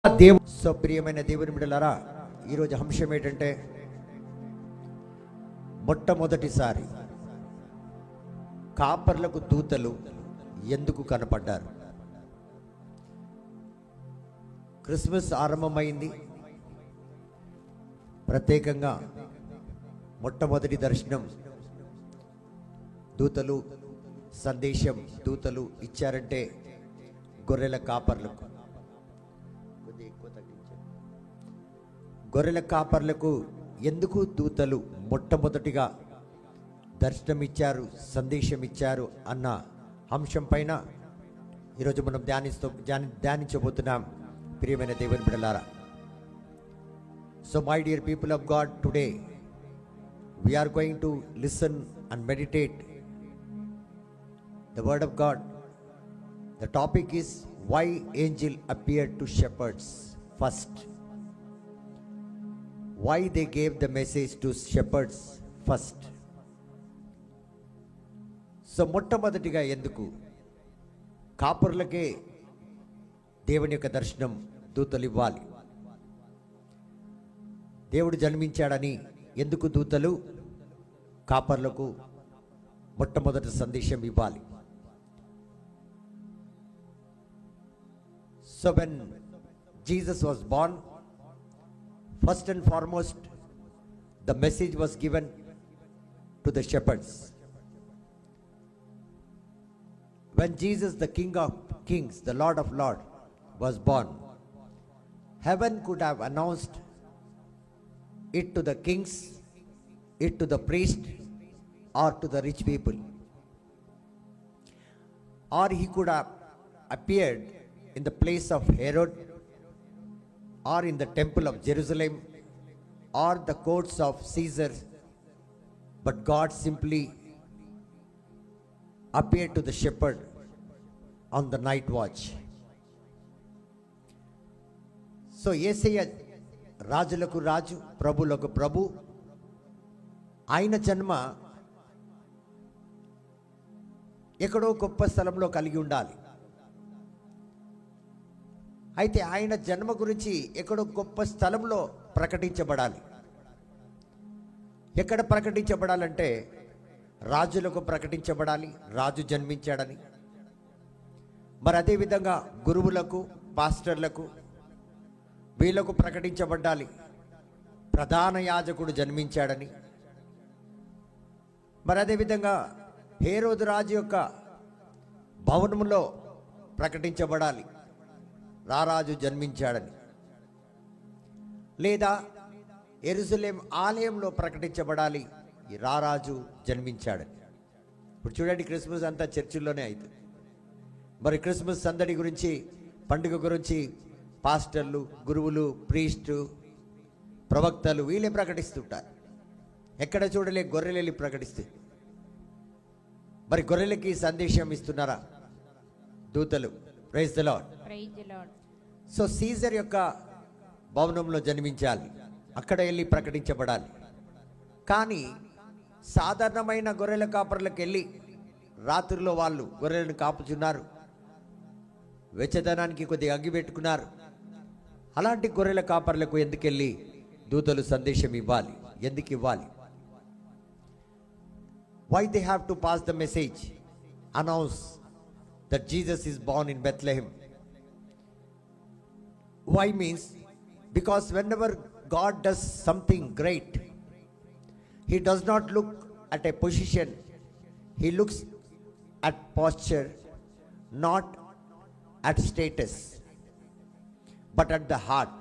ప్రియమైన దేవుని బిడ్డలారా, ఈరోజు అంశం ఏంటంటే మొట్టమొదటిసారి కాపర్లకు దూతలు ఎందుకు కనపడ్డారు. క్రిస్మస్ ఆరంభమైంది. ప్రత్యేకంగా మొట్టమొదటి దర్శనం దూతలు, సందేశం దూతలు ఇచ్చారంటే గొర్రెల కాపర్లకు. గొర్రెల కాపర్లకు ఎందుకు దూతలు మొట్టమొదటిగా దర్శనమిచ్చారు, సందేశం ఇచ్చారు అన్న అంశం పైన ఈరోజు మనం ధ్యానించబోతున్నాం. ప్రియమైన దేవుని బిడ్డలారా, so my dear people of God, today we are going to listen and meditate the word of God. The topic is why angel appeared to shepherds first. Why they gave the message to shepherds first. So మొట్టమొదటిగా ఎందుకు కాపరులకే దేవుని యొక్క దర్శనం దూతలు ఇవ్వాలి? దేవుడు జన్మించాడని ఎందుకు దూతలు కాపర్లకు మొట్టమొదటి సందేశం ఇవ్వాలి? So when Jesus was born, first and foremost the message was given to the shepherds. When Jesus, the King of Kings, the Lord of Lords, was born, heaven could have announced it to the kings, it to the priest, or to the rich people. Or he could have appeared in the place of Herod, or in the temple of Jerusalem, or the courts of Caesar. But God simply appeared to the shepherd on the night watch. So యేసయ్య రాజులకు రాజు, ప్రభులకు ప్రభు. ఆయన జన్మ ఎక్కడో గొప్ప స్థలంలో కలిగి ఉండాలి. అయితే ఆయన జన్మ గురించి ఎక్కడో గొప్ప స్థలంలో ప్రకటించబడాలి. ఎక్కడ ప్రకటించబడాలంటే రాజులకు ప్రకటించబడాలి, రాజు జన్మించాడని. మరి అదేవిధంగా గురువులకు, పాస్టర్లకు, వీళ్ళకు ప్రకటించబడాలి, ప్రధాన యాజకుడు జన్మించాడని. మరి అదేవిధంగా హేరోదు రాజు యొక్క భవనంలో ప్రకటించబడాలి, రారాజు జన్మించాడని. లేదా యెరూషలేం ఆలయంలో ప్రకటించబడాలి, ఈ రారాజు జన్మించాడని. ఇప్పుడు చూడండి, క్రిస్మస్ అంతా చర్చిల్లోనే అవుతుంది. మరి క్రిస్మస్ సందడి గురించి, పండుగ గురించి పాస్టర్లు, గురువులు, ప్రీస్టు, ప్రవక్తలు వీళ్ళే ప్రకటిస్తుంటారు. ఎక్కడ చూడలే గొర్రెలెళ్ళి ప్రకటిస్తే. మరి గొర్రెలకి సందేశం ఇస్తున్నారా దూతలు? Praise the lord. So Caesar యొక్క భవనంలో జన్మించాలి, అక్కడ వెళ్ళి ప్రకటించబడాలి. కానీ సాధారణమైన గొర్రెల కాపర్లకు వెళ్ళి రాత్రిలో వాళ్ళు గొర్రెలను కాపుచున్నారు, వెచ్చదనానికి కొద్దిగా అగ్గి పెట్టుకున్నారు. అలాంటి గొర్రెల కాపర్లకు ఎందుకెళ్ళి దూతలు సందేశం ఇవ్వాలి? ఎందుకు ఇవ్వాలి? Why they have to pass the message, announce that Jesus is born in Bethlehem? Why means, because whenever God does something great, he does not look at a position, he looks at posture, not at status, but at the heart,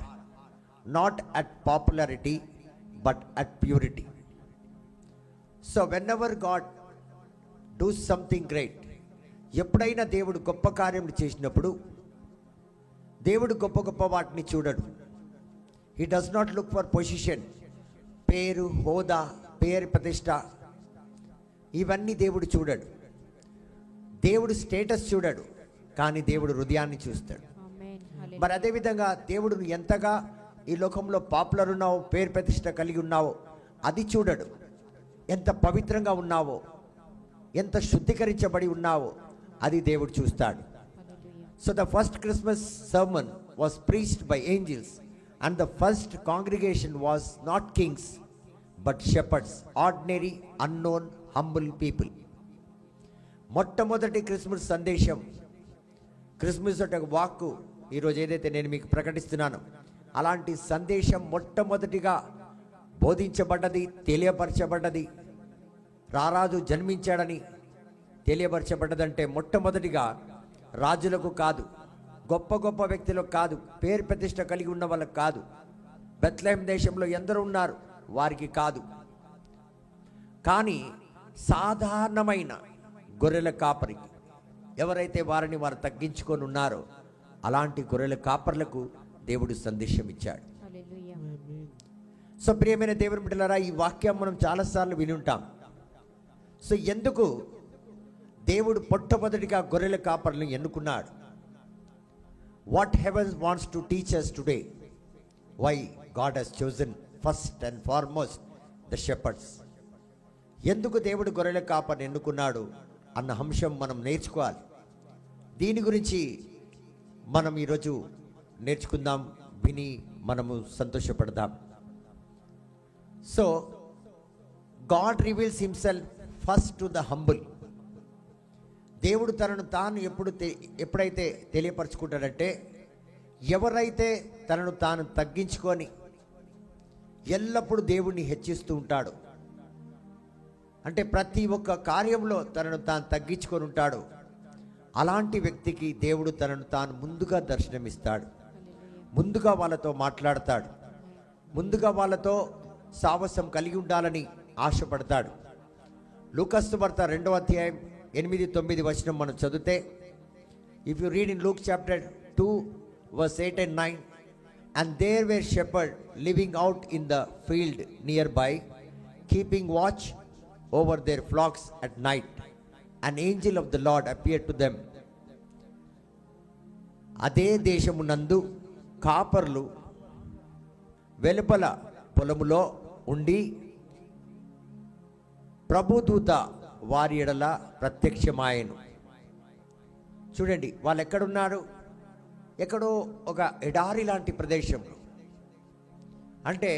not at popularity, but at purity. So whenever God does something great, ఎప్పుడైనా దేవుడు గొప్ప కార్యములు చేసినప్పుడు దేవుడు గొప్ప గొప్ప వాటిని చూడడు. He does not look for position, పేరు, హోదా, పేరు, ప్రతిష్ట, ఇవన్నీ దేవుడు చూడడు. దేవుడు స్టేటస్ చూడడు, కానీ దేవుడు హృదయాన్ని చూస్తాడు. మరి అదేవిధంగా దేవుడు ఎంతగా ఈ లోకంలో పాపులర్ ఉన్నావో, పేరు ప్రతిష్ట కలిగి ఉన్నావో అది చూడడు. ఎంత పవిత్రంగా ఉన్నావో, ఎంత శుద్ధీకరించబడి ఉన్నావో అది దేవుడు చూస్తాడు. So the first Christmas sermon was preached by angels, and the first congregation was not kings but shepherds, ordinary, unknown, humble people. మొట్టమొదటి క్రిస్మస్ సందేశం, క్రిస్మస్ ఒక వాక్కు ఈరోజు ఏదైతే నేను మీకు ప్రకటిస్తున్నానో అలాంటి సందేశం మొట్టమొదటిగా బోధించబడ్డది, తెలియపరచబడ్డది, రారాజు జన్మించాడని తెలియపరచబడ్డదంటే మొట్టమొదటిగా రాజులకు కాదు, గొప్ప గొప్ప వ్యక్తులకు కాదు, పేరు ప్రతిష్ట కలిగి ఉన్న వాళ్ళకు కాదు, బెత్లెహేం దేశంలో ఎందరూ ఉన్నారు వారికి కాదు, కానీ సాధారణమైన గొర్రెల కాపరికి, ఎవరైతే వారిని వారు తగ్గించుకొని ఉన్నారో అలాంటి గొర్రెల కాపర్లకు దేవుడు సందేశం ఇచ్చాడు. సో ప్రియమైన దేవుని బిడ్డలారా, ఈ వాక్యం మనం చాలాసార్లు విని ఉంటాం. సో ఎందుకు దేవుడు మొట్టమొదటిగా గొర్రెల కాపర్లను ఎన్నుకున్నాడు? What heaven wants to teach us today, why God has chosen first and foremost the shepherds. ఎందుకు దేవుడు గొర్రెల కాపర్ని ఎన్నుకున్నాడు అన్న అంశం మనం నేర్చుకోవాలి. దీని గురించి మనం ఈరోజు నేర్చుకుందాం, విని మనము సంతోషపడదాం. So God reveals himself first to the humble. దేవుడు తనను తాను ఎప్పుడైతే తెలియపరచుకుంటాడంటే, ఎవరైతే తనను తాను తగ్గించుకొని ఎల్లప్పుడూ దేవుణ్ణి హెచ్చిస్తూ ఉంటాడు, అంటే ప్రతి ఒక్క కార్యంలో తనను తాను తగ్గించుకొని ఉంటాడు, అలాంటి వ్యక్తికి దేవుడు తనను తాను ముందుగా దర్శనమిస్తాడు, ముందుగా వాళ్ళతో మాట్లాడతాడు, ముందుగా వాళ్ళతో సావసం కలిగి ఉండాలని ఆశపడతాడు. లూకాసు వార్త 2వ అధ్యాయం 8-9 వచనం మనం చదివితే, if you read in Luke chapter 2 verse 8 and 9, and there were shepherds living out in the field nearby, keeping watch over their flocks at night. An angel of the Lord appeared to them. అదే దేశమునందు కాపర్లు వెలుపల పొలములో ఉండి ప్రభుదూత వారి ఎడల ప్రత్యక్షమాయెను. చూడండి, వాళ్ళు ఎక్కడున్నారు? ఎక్కడో ఒక ఎడారి లాంటి ప్రదేశంలో, అంటే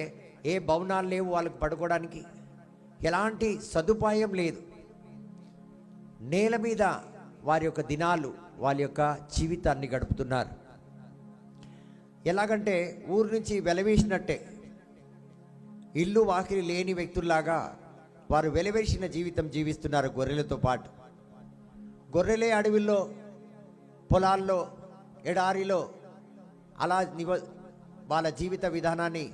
ఏ భవనాలు లేవు వాళ్ళకి పడుకోవడానికి, ఎలాంటి సదుపాయం లేదు. నేల మీద వారి యొక్క దినాలు, వాళ్ళ యొక్క జీవితాన్ని గడుపుతున్నారు. ఎలాగంటే ఊరు నుంచి వెలవేసినట్టే, ఇల్లు వాకిలి లేని వ్యక్తుల్లాగా వారు వెలవేసిన జీవితం జీవిస్తున్నారు గొర్రెలతో పాటు. గొర్రెలే అడవిలో, పొలాల్లో, ఎడారిలో అలా వాళ్ళ జీవిత విధానాన్ని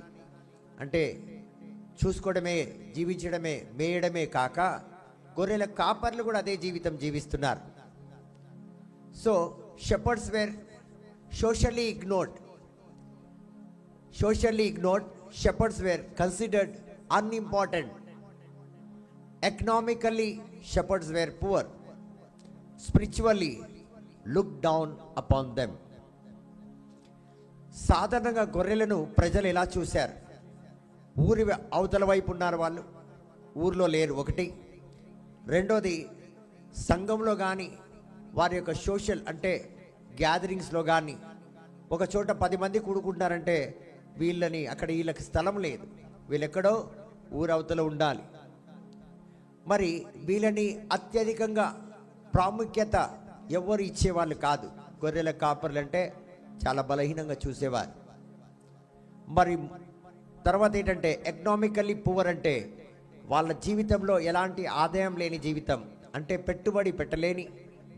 అంటే చూసుకోవడమే, జీవించడమే, మేయడమే కాక గొర్రెల కాపర్లు కూడా అదే జీవితం జీవిస్తున్నారు. So shepherds were socially ignored. Shepherds were considered unimportant. Economically, shepherds were poor. Spiritually, looked down upon them. సాధారణంగా గొర్రెలను ప్రజలు ఎలా చూశారు? ఊరి అవతల వైపు ఉన్నారు వాళ్ళు, ఊరిలో లేరు ఒకటి. రెండోది, సంఘంలో కానీ వారి యొక్క సోషల్ అంటే గ్యాదరింగ్స్లో కానీ ఒక చోట 10 మంది కూడుకుంటున్నారంటే వీళ్ళని అక్కడ వీళ్ళకి స్థలం లేదు, వీళ్ళెక్కడో ఊరవతల ఉండాలి. మరి వీళ్ళని అత్యధికంగా ప్రాముఖ్యత ఎవరు ఇచ్చేవాళ్ళు కాదు. గొర్రెల కాపర్లు అంటే చాలా బలహీనంగా చూసేవారు. మరి తర్వాత ఏంటంటే ఎకనామికల్లీ పువర్, అంటే వాళ్ళ జీవితంలో ఎలాంటి ఆదాయం లేని జీవితం, అంటే పెట్టుబడి పెట్టలేని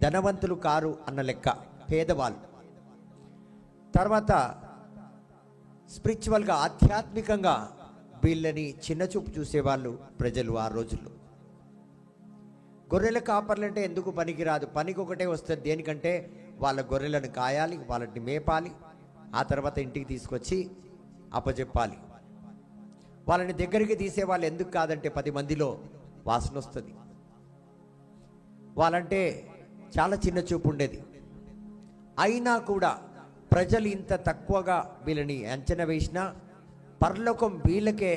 ధనవంతులు కారు అన్న లెక్క, పేదవాళ్ళు. తర్వాత స్పిరిచువల్గా, ఆధ్యాత్మికంగా వీళ్ళని చిన్నచూపు చూసేవాళ్ళు ప్రజలు ఆ రోజుల్లో. గొర్రెల కాపర్లంటే ఎందుకు పనికిరాదు, పనికి ఒకటే వస్తుంది. దేనికంటే వాళ్ళ గొర్రెలను కాయాలి, వాళ్ళని మేపాలి, ఆ తర్వాత ఇంటికి తీసుకొచ్చి అప్పచెప్పాలి. వాళ్ళని దగ్గరికి తీసేవాళ్ళు ఎందుకు కాదంటే 10 మందిలో వాసన వస్తుంది. వాళ్ళంటే చాలా చిన్న చూపు ఉండేది. అయినా కూడా ప్రజలు ఇంత తక్కువగా వీళ్ళని అంచనా వేసినా పరలోకం వీళ్ళకే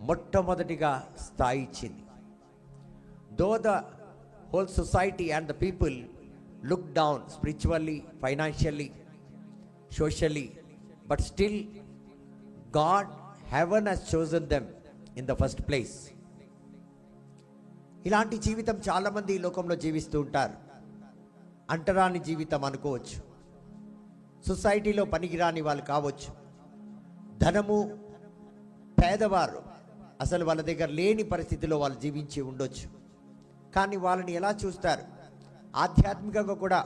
మొట్టమొదటిగా స్థాయి ఇచ్చింది. Though the whole society and the people look down spiritually, financially, socially but still God, heaven has chosen them in the first place. ఇలాంటి జీవితం చాలామంది ఈ లోకంలో జీవిస్తూ ఉంటారు. అంటరాని జీవితం అనుకోవచ్చు, సొసైటీలో పనికిరాని వాళ్ళు కావచ్చు, ధనము పేదవారు, అసలు వాళ్ళ దగ్గర లేని పరిస్థితిలో వాళ్ళు జీవించి ఉండొచ్చు. కానీ వాళ్ళని ఎలా చూస్తారు? ఆధ్యాత్మికంగా కూడా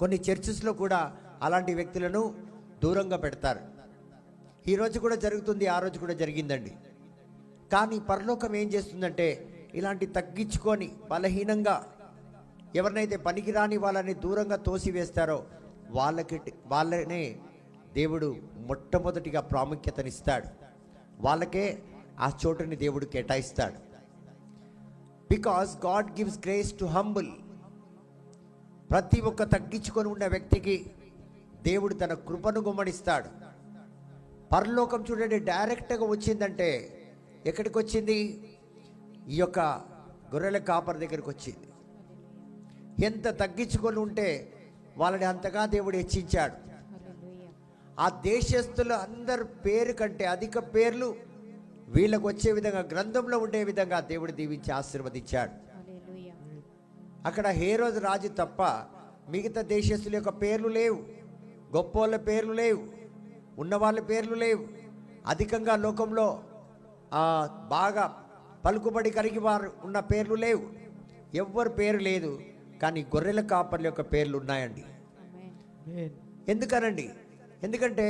కొన్ని చర్చెస్లో కూడా అలాంటి వ్యక్తులను దూరంగా పెడతారు. ఈరోజు కూడా జరుగుతుంది, ఆ రోజు కూడా జరిగిందండి. కానీ పరలోకం ఏం చేస్తుందంటే, ఇలాంటి తగ్గించుకొని బలహీనంగా ఎవరినైతే పనికిరాని వాళ్ళని దూరంగా తోసివేస్తారో వాళ్ళనే దేవుడు మొట్టమొదటిగా ప్రాముఖ్యతనిస్తాడు. వాళ్ళకే ఆ చోటుని దేవుడు కేటాయిస్తాడు. Because God gives grace to humble. ప్రతి ఒక్క తగ్గించుకొని ఉన్న వ్యక్తికి దేవుడు తన కృపను గుమ్మడిస్తాడు. పరలోకం చూడండి, డైరెక్ట్గా వచ్చిందంటే ఎక్కడికి వచ్చింది? ఈ యొక్క గొర్రెల కాపరి దగ్గరికి వచ్చింది. ఎంత తగ్గించుకొని ఉంటే వాళ్ళని అంతగా దేవుడు హెచ్చించాడు. ఆ దేశస్తులు అందరు పేరు కంటే అధిక పేర్లు వీళ్ళకు వచ్చే విధంగా, గ్రంథంలో ఉండే విధంగా దేవుడు దీవించి ఆశీర్వదించాడు. అక్కడ హేరోదు రాజు తప్ప మిగతా దేశస్తుల యొక్క పేర్లు లేవు, గొప్పోళ్ళ పేర్లు లేవు, ఉన్నవాళ్ళ పేర్లు లేవు. అధికంగా లోకంలో బాగా పలుకుబడి కలిగి వారు ఉన్న పేర్లు లేవు, ఎవ్వరు పేరు లేదు. కానీ గొర్రెల కాపర్ల యొక్క పేర్లు ఉన్నాయండి. ఎందుకనండి? ఎందుకంటే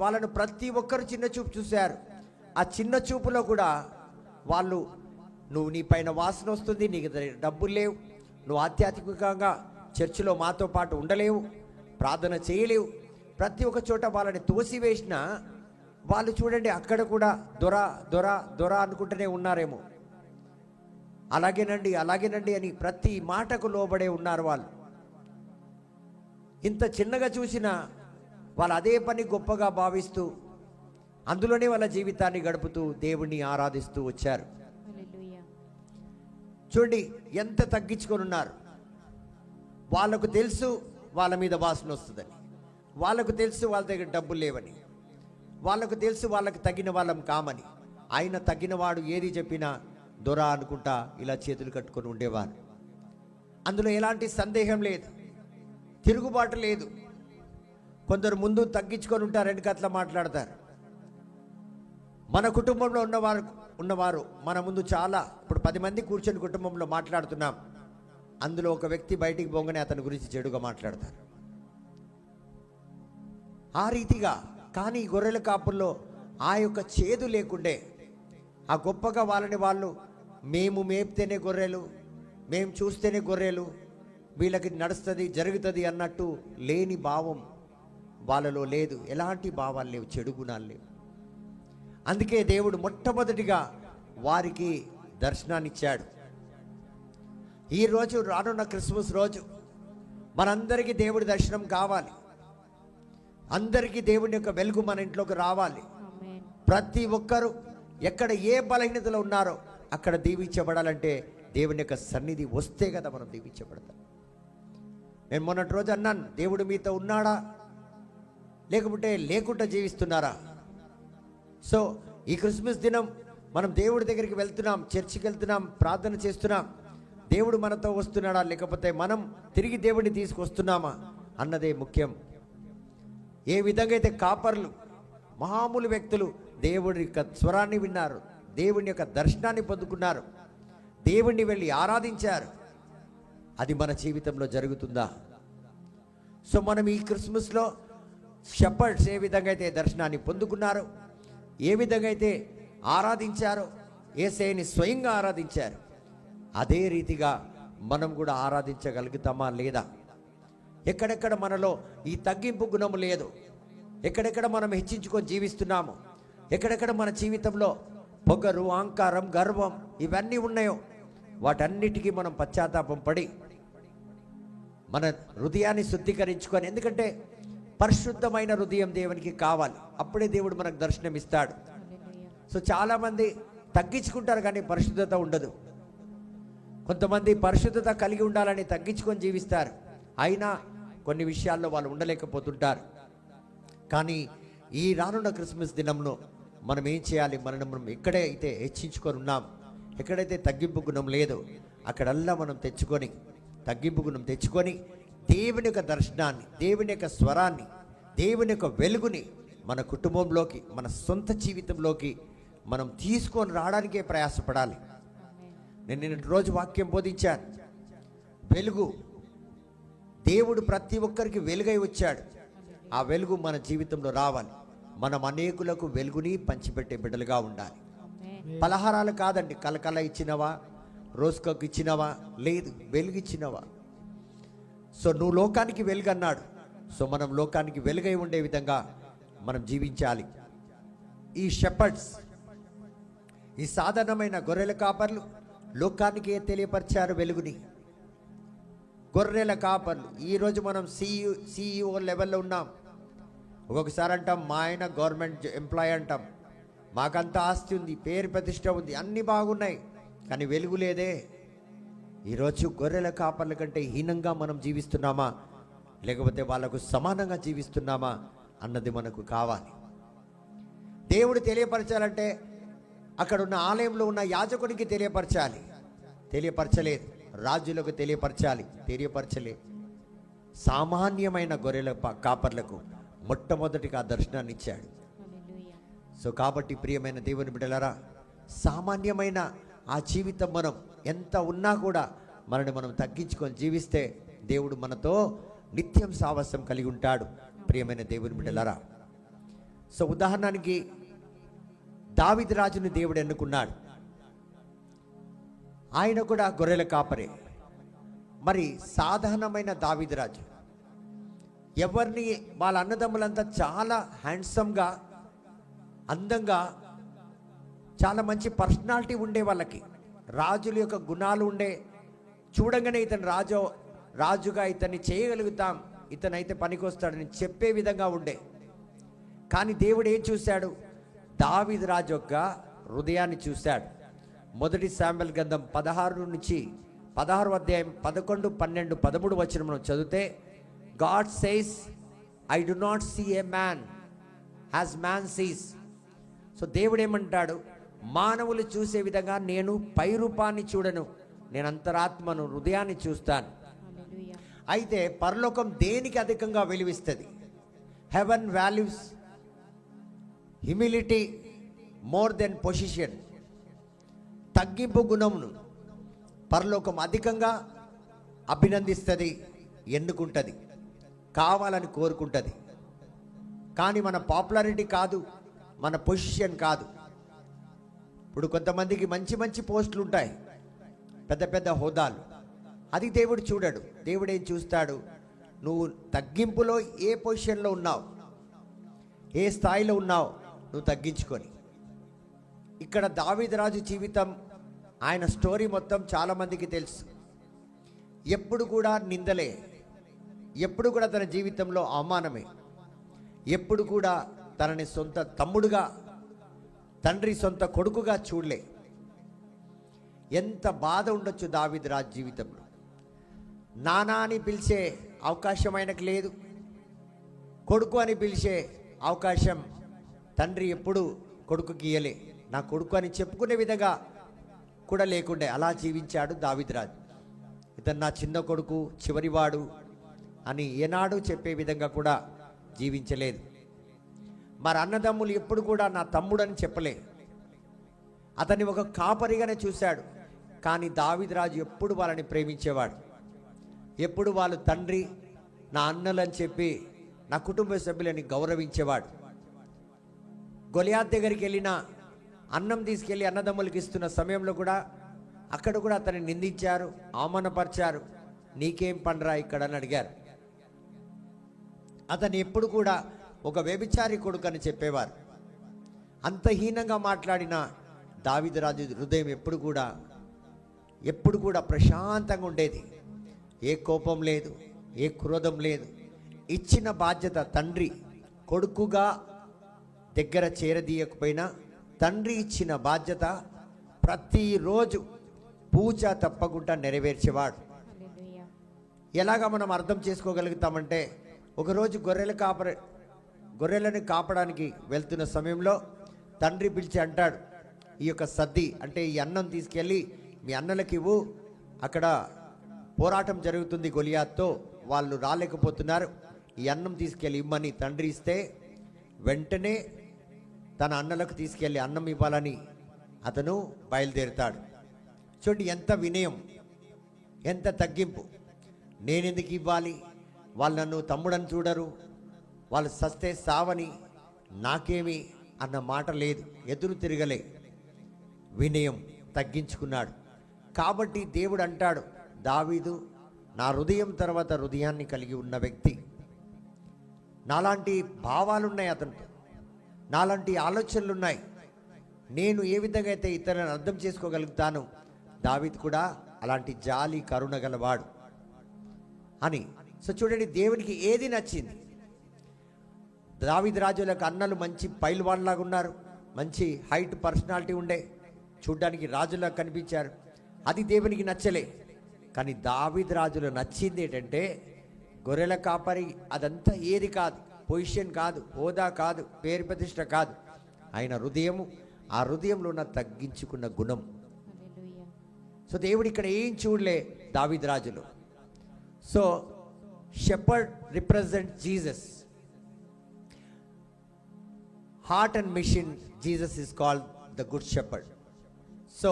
వాళ్ళను ప్రతి ఒక్కరు చిన్న చూపు చూశారు. ఆ చిన్న చూపులో కూడా వాళ్ళు, నువ్వు నీ పైన వాసన వస్తుంది, నీకు డబ్బులు లేవు, నువ్వు ఆధ్యాత్మికంగా చర్చిలో మాతో పాటు ఉండలేవు, ప్రార్థన చేయలేవు, ప్రతి ఒక్క చోట వాళ్ళని తోసివేసిన వాళ్ళు చూడండి అక్కడ కూడా దొర దొర దొర అనుకుంటూనే ఉన్నారేమో. అలాగేనండి అలాగేనండి అని ప్రతి మాటకు లోబడే ఉన్నారు వాళ్ళు. ఇంత చిన్నగా చూసినా వాళ్ళు అదే పని గొప్పగా భావిస్తూ అందులోనే వాళ్ళ జీవితాన్ని గడుపుతూ దేవుణ్ణి ఆరాధిస్తూ వచ్చారు. చూడండి ఎంత తగ్గించుకొని ఉన్నారు. వాళ్ళకు తెలుసు వాళ్ళ మీద వాసన వస్తుందని, వాళ్ళకు తెలుసు వాళ్ళ దగ్గర డబ్బులు లేవని, వాళ్ళకు తెలుసు వాళ్ళకి తగిన వాళ్ళం కామని. ఆయన తగినవాడు ఏది చెప్పినా దొర అనుకుంటా ఇలా చేతులు కట్టుకొని ఉండేవారు. అందులో ఎలాంటి సందేహం లేదు, తిరుగుబాటు లేదు. కొందరు ముందు తగ్గించుకొని ఉంటారు, వెనకట్లా మాట్లాడతారు. మన కుటుంబంలో ఉన్నవారు మన ముందు చాలా, ఇప్పుడు 10 మంది కూర్చొని కుటుంబంలో మాట్లాడుతున్నాం, అందులో ఒక వ్యక్తి బయటికి పోగానే అతని గురించి చెడుగా మాట్లాడతారు. ఆ రీతిగా. కానీ గొర్రెల కాపుల్లో ఆ యొక్క చేదు లేకుండే, ఆ గొప్పగా వాళ్ళని వాళ్ళు, మేము మేపితేనే గొర్రెలు, మేము చూస్తేనే గొర్రెలు, వీళ్ళకి నడుస్తుంది జరుగుతుంది అన్నట్టు లేని భావం వాళ్ళలో లేదు. ఎలాంటి భావాలు లేవు, చెడు గుణాలు లేవు. అందుకే దేవుడు మొట్టమొదటిగా వారికి దర్శనాన్ని ఇచ్చాడు. ఈరోజు రానున్న క్రిస్మస్ రోజు మనందరికీ దేవుడి దర్శనం కావాలి. అందరికీ దేవుడి యొక్క వెలుగు మన ఇంట్లోకి రావాలి. ప్రతి ఒక్కరూ ఎక్కడ ఏ బలహీనతలో ఉన్నారో అక్కడ దీవించబడాలంటే దేవుని యొక్క సన్నిధి వస్తే కదా మనం దీవించబడతాం. నేను మొన్నటి రోజు అన్నాను, దేవుడు మీతో ఉన్నాడా లేకపోతే లేకుండా జీవిస్తున్నారా? సో ఈ క్రిస్మస్ దినం మనం దేవుడి దగ్గరికి వెళ్తున్నాం, చర్చికి వెళ్తున్నాం, ప్రార్థన చేస్తున్నాం. దేవుడు మనతో వస్తున్నాడా లేకపోతే మనం తిరిగి దేవుడిని తీసుకొస్తున్నామా అన్నదే ముఖ్యం. ఏ విధంగా అయితే కాపర్లు మామూలు వ్యక్తులు దేవుడి యొక్క స్వరాన్ని విన్నారు, దేవుని యొక్క దర్శనాన్ని పొందుకున్నారు, దేవుణ్ణి వెళ్ళి ఆరాధించారు, అది మన జీవితంలో జరుగుతుందా? సో మనం ఈ క్రిస్మస్లో షెపర్డ్స్ ఏ విధంగా అయితే దర్శనాన్ని పొందుకున్నారో, ఏ విధంగా అయితే ఆరాధించారో, యేసయ్యని స్వయంగా ఆరాధించారు, అదే రీతిగా మనం కూడా ఆరాధించగలుగుతామా లేదా? ఎక్కడెక్కడ మనలో ఈ తగ్గింపు గుణము లేదు, ఎక్కడెక్కడ మనం హెచ్చించుకొని జీవిస్తున్నాము, ఎక్కడెక్కడ మన జీవితంలో పొగరు, అహంకారం, గర్వం ఇవన్నీ ఉన్నాయో వాటన్నిటికీ మనం పశ్చాత్తాపం పడి మన హృదయాన్ని శుద్ధీకరించుకొని, ఎందుకంటే పరిశుద్ధమైన హృదయం దేవునికి కావాలి, అప్పుడే దేవుడు మనకు దర్శనం ఇస్తాడు. సో చాలామంది తగ్గించుకుంటారు కానీ పరిశుద్ధత ఉండదు. కొంతమంది పరిశుద్ధత కలిగి ఉండాలని తగ్గించుకొని జీవిస్తారు, అయినా కొన్ని విషయాల్లో వాళ్ళు ఉండలేకపోతుంటారు. కానీ ఈ రానున్న క్రిస్మస్ దినంలో మనం ఏం చేయాలి? మనం ఎక్కడైతే హెచ్చించుకొని ఉన్నాం, ఎక్కడైతే తగ్గింపు గుణం లేదో అక్కడల్లా మనం తెచ్చుకొని, తగ్గింపు గుణం తెచ్చుకొని, దేవుని యొక్క దర్శనాన్ని, దేవుని యొక్క స్వరాన్ని, దేవుని యొక్క వెలుగుని మన కుటుంబంలోకి, మన సొంత జీవితంలోకి మనం తీసుకొని రావడానికే ప్రయాసపడాలి. నేను నిన్నటి రోజు వాక్యం బోధించాను. వెలుగు, దేవుడు ప్రతి ఒక్కరికి వెలుగై వచ్చాడు. ఆ వెలుగు మన జీవితంలో రావాలి. మనం అనేకులకు వెలుగుని పంచిపెట్టే బిడ్డలుగా ఉండాలి. పలహారాలు కాదండి, కలకల ఇచ్చినవా, రోజుకొక ఇచ్చినవా, లేదు, వెలుగు ఇచ్చినవా. సో నువ్వు లోకానికి వెలుగు అన్నాడు. సో మనం లోకానికి వెలుగై ఉండే విధంగా మనం జీవించాలి. ఈ షెపర్డ్స్, ఈ సాధారణమైన గొర్రెల కాపర్లు లోకానికి తెలియపరిచారు వెలుగుని. గొర్రెల కాపర్లు. ఈరోజు మనం సిఇఓ లెవెల్లో ఉన్నాం. ఒక్కొక్కసారి అంటాం మా ఆయన గవర్నమెంట్ ఎంప్లాయీ అంటాం, మాకంత ఆస్తి ఉంది, పేరు ప్రతిష్ట ఉంది, అన్నీ బాగున్నాయి, కానీ వెలుగు లేదే. ఈరోజు గొర్రెల కాపర్ల కంటే హీనంగా మనం జీవిస్తున్నామా, లేకపోతే వాళ్ళకు సమానంగా జీవిస్తున్నామా అన్నది మనకు కావాలి. దేవుడు తెలియపరచాలంటే అక్కడ ఉన్న ఆలయంలో ఉన్న యాజకునికి తెలియపరచాలి. తెలియపరచలేదు. రాజులకు తెలియపరచలేదు. సామాన్యమైన గొర్రెల కాపర్లకు మొట్టమొదటిగా దర్శనాన్ని ఇచ్చాడు. సో కాబట్టి ప్రియమైన దేవుని బిడ్డలారా, సామాన్యమైన ఆ జీవితం మనం ఎంత ఉన్నా కూడా మనని మనం తగ్గించుకొని జీవిస్తే దేవుడు మనతో నిత్యం సావాసం కలిగి ఉంటాడు. ప్రియమైన దేవుని బిడ్డలారా, సో ఉదాహరణకి దావీదు రాజుని దేవుడు ఎన్నుకున్నాడు. ఆయన కూడా గొర్రెల కాపరే. మరి సాధారణమైన దావీదు రాజు ఎవరిని, వాళ్ళ అన్నదమ్ములంతా చాలా హ్యాండ్సమ్గా, అందంగా, చాలా మంచి పర్సనాలిటీ ఉండే, వాళ్ళకి రాజుల యొక్క గుణాలు ఉండే. చూడంగానే ఇతను రాజుగా ఇతన్ని చేయగలుగుతాం, ఇతనైతే పనికొస్తాడని చెప్పే విధంగా ఉండే. కానీ దేవుడు ఏం చూశాడు? దావీదు రాజు యొక్క హృదయాన్ని చూశాడు. మొదటి శామ్యూయల్ గ్రంథం 16 నుంచి 16వ అధ్యాయం 11, 12, 13 వచనం మనం చదివితే, God says, I do not see a man as man sees. So దేవుడు ఏమంటాడు? మానవులు చూసే విధంగా నేను పై రూపాన్ని చూడను, నేను అంతరాత్మను, హృదయాన్ని చూస్తాను. అయితే పరలోకం దేనికి అధికంగా విలువిస్తుంది? Heaven values humility more than position. తగ్గింపు గుణమును పరలోకం అధికంగా అభినందిస్తుంది, ఎన్నుకుంటుంది, కావాలని కోరుకుంటుంది. కానీ మన పాపులారిటీ కాదు, మన పొజిషన్ కాదు. ఇప్పుడు కొంతమందికి మంచి మంచి పోస్టులు ఉంటాయి, పెద్ద పెద్ద హోదాలు, అది దేవుడు చూడడు. దేవుడు ఏం చూస్తాడు? నువ్వు తగ్గింపులో ఏ పొజిషన్లో ఉన్నావు, ఏ స్థాయిలో ఉన్నావు, నువ్వు తగ్గించుకొని. ఇక్కడ దావీదు రాజు జీవితం, ఆయన స్టోరీ మొత్తం చాలామందికి తెలుసు. ఎప్పుడు కూడా నిందలే, ఎప్పుడు కూడా తన జీవితంలో అవమానమే, ఎప్పుడు కూడా తనని సొంత తమ్ముడుగా, తండ్రి సొంత కొడుకుగా చూడలే. ఎంత బాధ ఉండొచ్చు దావీదు రాజు జీవితంలో. నానా అని పిలిచే అవకాశం ఆయనకు లేదు, కొడుకు అని పిలిచే అవకాశం తండ్రి ఎప్పుడు కొడుకుకి ఇయ్యలే. నా కొడుకు అని చెప్పుకునే విధంగా కూడా లేకుండే. అలా జీవించాడు దావీదు రాజు. ఇతను నా చిన్న కొడుకు, చివరివాడు అని ఏనాడు చెప్పే విధంగా కూడా జీవించలేదు. మరి అన్నదమ్ములు ఎప్పుడు కూడా నా తమ్ముడు అని చెప్పలే. అతన్ని ఒక కాపరిగానే చూశాడు. కానీ దావీదు రాజు ఎప్పుడు వాళ్ళని ప్రేమించేవాడు. ఎప్పుడు వాళ్ళు తండ్రి, నా అన్నలని చెప్పి నా కుటుంబ సభ్యులని గౌరవించేవాడు. గొలియాత్ దగ్గరికి వెళ్ళిన అన్నం తీసుకెళ్ళి అన్నదమ్ములకి ఇస్తున్న సమయంలో కూడా అక్కడ కూడా అతన్ని నిందించారు, అవమానపరిచారు. నీకేం పండరా ఇక్కడ అని అడిగారు. అతను ఎప్పుడు కూడా ఒక వ్యభిచారి కొడుకు అని చెప్పేవారు. అంత హీనంగా మాట్లాడిన దావీదు రాజు హృదయం ఎప్పుడు కూడా ప్రశాంతంగా ఉండేది. ఏ కోపం లేదు, ఏ క్రోధం లేదు. ఇచ్చిన బాధ్యత, తండ్రి కొడుకుగా దగ్గర చేరదీయకపోయినా తండ్రి ఇచ్చిన బాధ్యత ప్రతిరోజు పూజ తప్పకుండా నెరవేర్చేవాడు. ఎలాగా మనం అర్థం చేసుకోగలుగుతామంటే, ఒకరోజు గొర్రెలను కాపడానికి వెళ్తున్న సమయంలో తండ్రి పిలిచి అంటాడు, ఈ యొక్క సద్ది అంటే ఈ అన్నం తీసుకెళ్ళి మీ అన్నలకి ఇవ్వు, అక్కడ పోరాటం జరుగుతుంది గొలియాత్తో, వాళ్ళు రాలేకపోతున్నారు, ఈ అన్నం తీసుకెళ్ళి ఇమ్మని తండ్రి ఇస్తే వెంటనే తన అన్నలకు తీసుకెళ్ళి అన్నం ఇవ్వాలని అతను బయలుదేరుతాడు. చూడండి ఎంత వినయం, ఎంత తగ్గింపు. నేనెందుకు ఇవ్వాలి, వాళ్ళు నన్ను తమ్ముడని చూడరు, వాళ్ళు సస్తే సావని, నాకేమి అన్న మాట లేదు, ఎదురు తిరగలే, వినయం, తగ్గించుకున్నాడు. కాబట్టి దేవుడు అంటాడు, దావీదు నా హృదయం తర్వాత హృదయాన్ని కలిగి ఉన్న వ్యక్తి, నాలాంటి భావాలున్నాయి అతనితో, నాలాంటి ఆలోచనలు ఉన్నాయి, నేను ఏ విధంగా అయితే ఇతరులను అర్థం చేసుకోగలుగుతాను, దావీదు కూడా అలాంటి జాలి కరుణ గలవాడు అని. సో చూడండి, దేవునికి ఏది నచ్చింది. దావీదు రాజులకు అన్నలు మంచి పైల్వాన్లాగా ఉన్నారు, మంచి హైట్ పర్సనాలిటీ ఉండే, చూడ్డానికి రాజులా కనిపించారు, అది దేవునికి నచ్చలే. కానీ దావీదు రాజులు నచ్చింది ఏంటంటే, గొర్రెల కాపరి అదంతా ఏది కాదు, పొజిషన్ కాదు, హోదా కాదు, పేరు ప్రతిష్ట కాదు, ఆయన హృదయము, ఆ హృదయంలో ఉన్న తగ్గించుకున్న గుణం. సో దేవుడు ఇక్కడ ఏం చూడలే దావీదు రాజులు. So shepherd represent Jesus, heart and mission, Jesus is called the good shepherd. So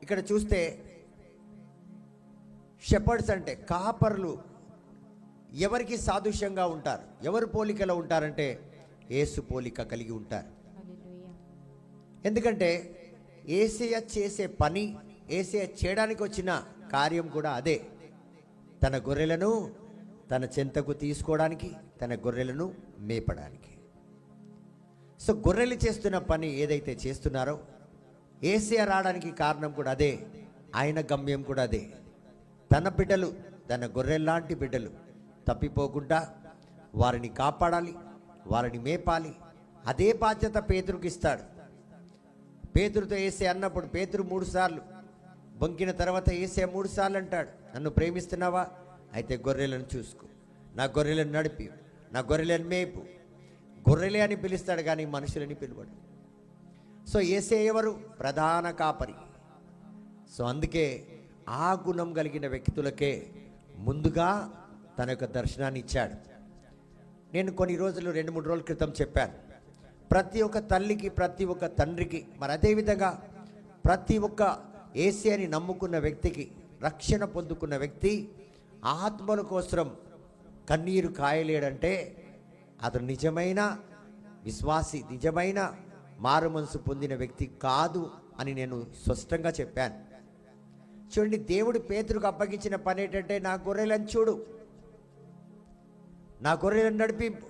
ఇక్కడ చూస్తే షెపర్డ్స్ అంటే కాపర్లు ఎవరికి సాదృశ్యంగా ఉంటారు, ఎవరు పోలికలో ఉంటారంటే యేసు పోలిక కలిగి ఉంటారు. ఎందుకంటే యేసయ్య చేసే పని, యేసయ్య చేయడానికి వచ్చిన కార్యం కూడా అదే, తన గొర్రెలను తన చెంతకు తీసుకోవడానికి, తన గొర్రెలను మేపడానికి. సో గొర్రెలు చేస్తున్న పని ఏదైతే చేస్తున్నారో, యేసయ్య రావడానికి కారణం కూడా అదే, ఆయన గమ్యం కూడా అదే. తన బిడ్డలు, తన గొర్రెల్లాంటి బిడ్డలు తప్పిపోకుండా వారిని కాపాడాలి, వారిని మేపాలి. అదే బాధ్యత పేతురుకి ఇస్తాడు. పేతురుతో యేసయ్య అన్నప్పుడు పేతురు 3 సార్లు బొంకిన తర్వాత యేసయ్య 3 సార్లు అంటాడు, నన్ను ప్రేమిస్తున్నావా, అయితే గొర్రెలను చూసుకో, నా గొర్రెలను నడిపి, నా గొర్రెలను మేపు. గొర్రెలే అని పిలుస్తాడు కానీ మనుషులని పిలువడు. సో యేసయ్య ఎవరు? ప్రధాన కాపరి. సో అందుకే ఆ గుణం కలిగిన వ్యక్తులకే ముందుగా తన యొక్క దర్శనాన్ని ఇచ్చాడు. నేను కొన్ని రోజులు 2-3 రోజుల క్రితం చెప్పాను, ప్రతి ఒక్క తల్లికి, ప్రతి ఒక్క తండ్రికి, మరి అదేవిధంగా ప్రతి ఒక్క యేసయ్యని నమ్ముకున్న వ్యక్తికి, రక్షణ పొందుకున్న వ్యక్తి ఆత్మల కోసం కన్నీరు కాయలేడంటే అతను నిజమైన విశ్వాసి, నిజమైన మారు మనసు పొందిన వ్యక్తి కాదు అని నేను స్పష్టంగా చెప్పాను. చూడండి, దేవుడు పేతురుకు అప్పగించిన పని ఏంటంటే, నా గొర్రెలను చూడు, నా గొర్రెలను నడిపింపు,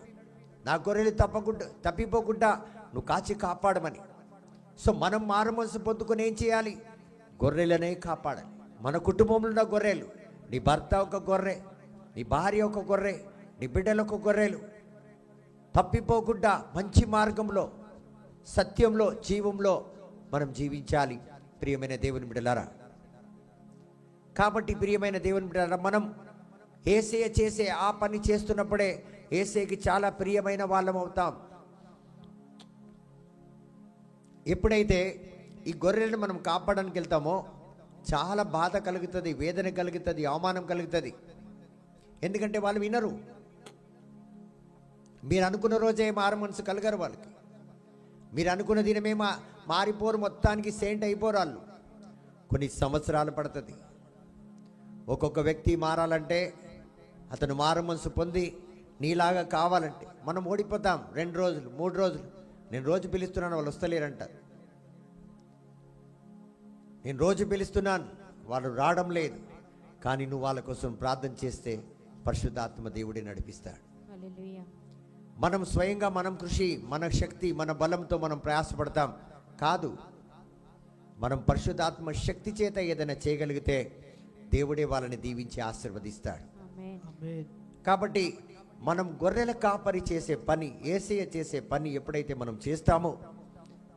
నా గొర్రెలు తప్పిపోకుండా నువ్వు కాచి కాపాడమని. సో మనం మారు మనసు పొందుకొని ఏం చేయాలి? గొర్రెలనే కాపాడాలి. మన కుటుంబంలో ఉన్న గొర్రెలు, నీ భర్త ఒక గొర్రె, నీ భార్య ఒక గొర్రె, నీ బిడ్డలు ఒక గొర్రెలు, తప్పిపోకుండా మంచి మార్గంలో, సత్యంలో, జీవంలో మనం జీవించాలి. ప్రియమైన దేవుని బిడ్డలారా, కాబట్టి ప్రియమైన దేవుని బిడ్డలారా, మనం యేసయ్య చేసే ఆ పని చేస్తున్నప్పుడే యేసయ్యకి చాలా ప్రియమైన వాళ్ళం అవుతాం. ఎప్పుడైతే ఈ గొర్రెలను మనం కాపాడడానికి వెళ్తామో చాలా బాధ కలుగుతుంది, వేదన కలుగుతుంది, అవమానం కలుగుతుంది. ఎందుకంటే వాళ్ళు వినరు. మీరు అనుకున్న రోజే మారు మనసు కలగరు వాళ్ళకి. మీరు అనుకున్న దినమే మారిపోరు, మొత్తానికి సెయింట్ అయిపోరు వాళ్ళు. కొన్ని సంవత్సరాలు పడుతుంది. ఒక్కొక్క వ్యక్తి మారాలంటే, అతను మారు మనసు పొంది నీలాగా కావాలంటే మనం ఓడిపోతాం. 2 రోజులు 3 రోజులు, నేను రోజు పిలుస్తున్నాను వాళ్ళు వస్తలేరంటారు, నేను రోజు పిలుస్తున్నాను వాళ్ళు రావడం లేదు. కానీ నువ్వు వాళ్ళ కోసం ప్రార్థన చేస్తే పరిశుద్ధాత్మ దేవుడే నడిపిస్తాడు. మనం స్వయంగా మనం కృషి, మన శక్తి, మన బలంతో మనం ప్రయాసపడతాం కాదు. మనం పరిశుద్ధాత్మ శక్తి చేత ఏదైనా చేయగలిగితే దేవుడే వాళ్ళని దీవించి ఆశీర్వదిస్తాడు. కాబట్టి మనం గొర్రెల కాపరి చేసే పని, యేసయ్య చేసే పని ఎప్పుడైతే మనం చేస్తామో,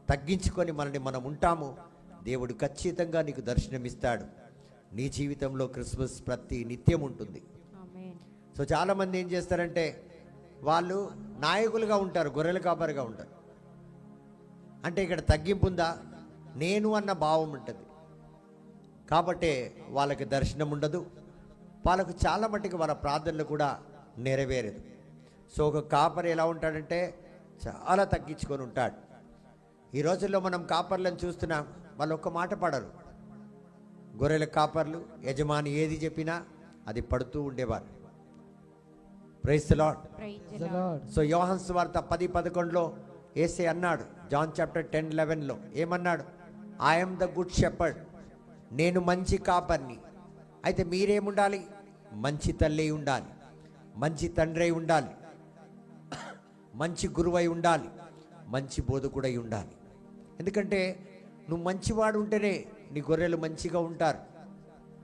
తగ్గించుకొని మనల్ని మనం ఉంటామో, దేవుడు ఖచ్చితంగా నీకు దర్శనమిస్తాడు. నీ జీవితంలో క్రిస్మస్ ప్రతి నిత్యం ఉంటుంది. సో చాలామంది ఏం చేస్తారంటే వాళ్ళు నాయకులుగా ఉంటారు, గొర్రెల కాపరిగా ఉంటారు. అంటే ఇక్కడ తగ్గింపు ఉందా? నేను అన్న భావం ఉంటుంది కాబట్టి వాళ్ళకి దర్శనం ఉండదు, వాళ్ళకు చాలా మట్టుకు వాళ్ళ ప్రార్థనలు కూడా నెరవేరదు. సో ఒక కాపరి ఎలా ఉంటాడంటే చాలా తగ్గించుకొని ఉంటాడు. ఈ రోజుల్లో మనం కాపర్లను చూస్తున్నాం, వాళ్ళు ఒక్క మాట పడరు. గొర్రెల కాపర్లు యజమాని ఏది చెప్పినా అది పడుతూ ఉండేవారు. Praise the lord. సో యోహాను సువార్త 10:11లో యేసే అన్నాడు, జాన్ చాప్టర్ 10:11లో ఏమన్నాడు? I am the good shepherd, నేను మంచి కాపర్ని. అయితే మీరేముండాలి? మంచి తల్లి ఉండాలి, మంచి తండ్రి అయి ఉండాలి, మంచి గురువై ఉండాలి, మంచి బోధకుడై ఉండాలి. ఎందుకంటే నువ్వు మంచివాడు ఉంటేనే నీ గొర్రెలు మంచిగా ఉంటారు.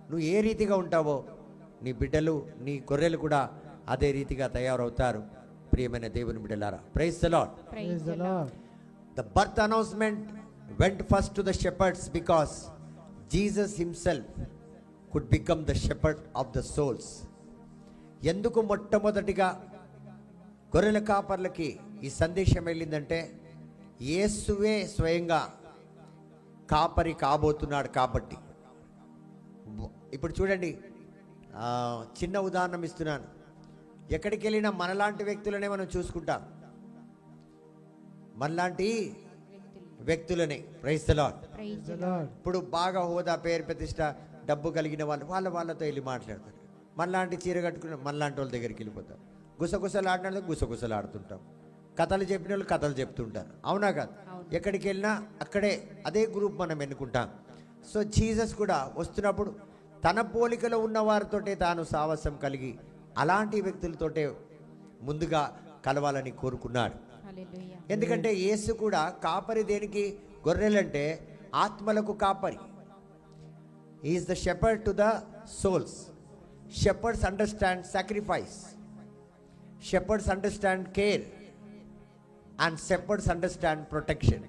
నువ్వు ఏ రీతిగా ఉంటావో నీ బిడ్డలు, నీ గొర్రెలు కూడా అదే రీతిగా తయారవుతారు. ప్రియమైన దేవుని బిడ్డలారా, praise the Lord. The birth announcement went first to the shepherds because Jesus himself could become the shepherd of the souls. ఎందుకు మొట్టమొదటిగా గొర్రెల కాపర్లకి ఈ సందేశం వెళ్ళిందంటే యేసువే స్వయంగా కాపరి కాబోతున్నాడు కాబట్టి. ఇప్పుడు చూడండి, చిన్న ఉదాహరణ ఇస్తున్నాను. ఎక్కడికి వెళ్ళినా మనలాంటి వ్యక్తులనే మనం చూసుకుంటాం, మనలాంటి వ్యక్తులని. Praise the Lord. ఇప్పుడు బాగా హోదా, పేరు, ప్రతిష్ట, డబ్బు కలిగిన వాళ్ళతో వెళ్ళి మాట్లాడతారు. మనలాంటి చీర కట్టుకుని మనలాంటి వాళ్ళ దగ్గరికి వెళ్ళిపోతారు. గుసగుసలాడిన గుసగుసలాడుతుంటాం. కథలు చెప్పిన వాళ్ళు కథలు చెప్తుంటారు, అవునా కాదు? ఎక్కడికి వెళ్ళినా అక్కడే అదే గ్రూప్ మనం ఎన్నుకుంటాం. సో జీసస్ కూడా వస్తున్నప్పుడు తన పోలికలో ఉన్న వారితోటే తాను సావాసం కలిగి అలాంటి వ్యక్తులతోటే ముందుగా కలవాలని కోరుకున్నాడు. ఎందుకంటే యేసు కూడా కాపరి. దేనికి? గొర్రెలంటే ఆత్మలకు కాపరి. Is the shepherd to the souls. Shepherd's understand sacrifice, shepherd's understand care, and shepherd's understand protection.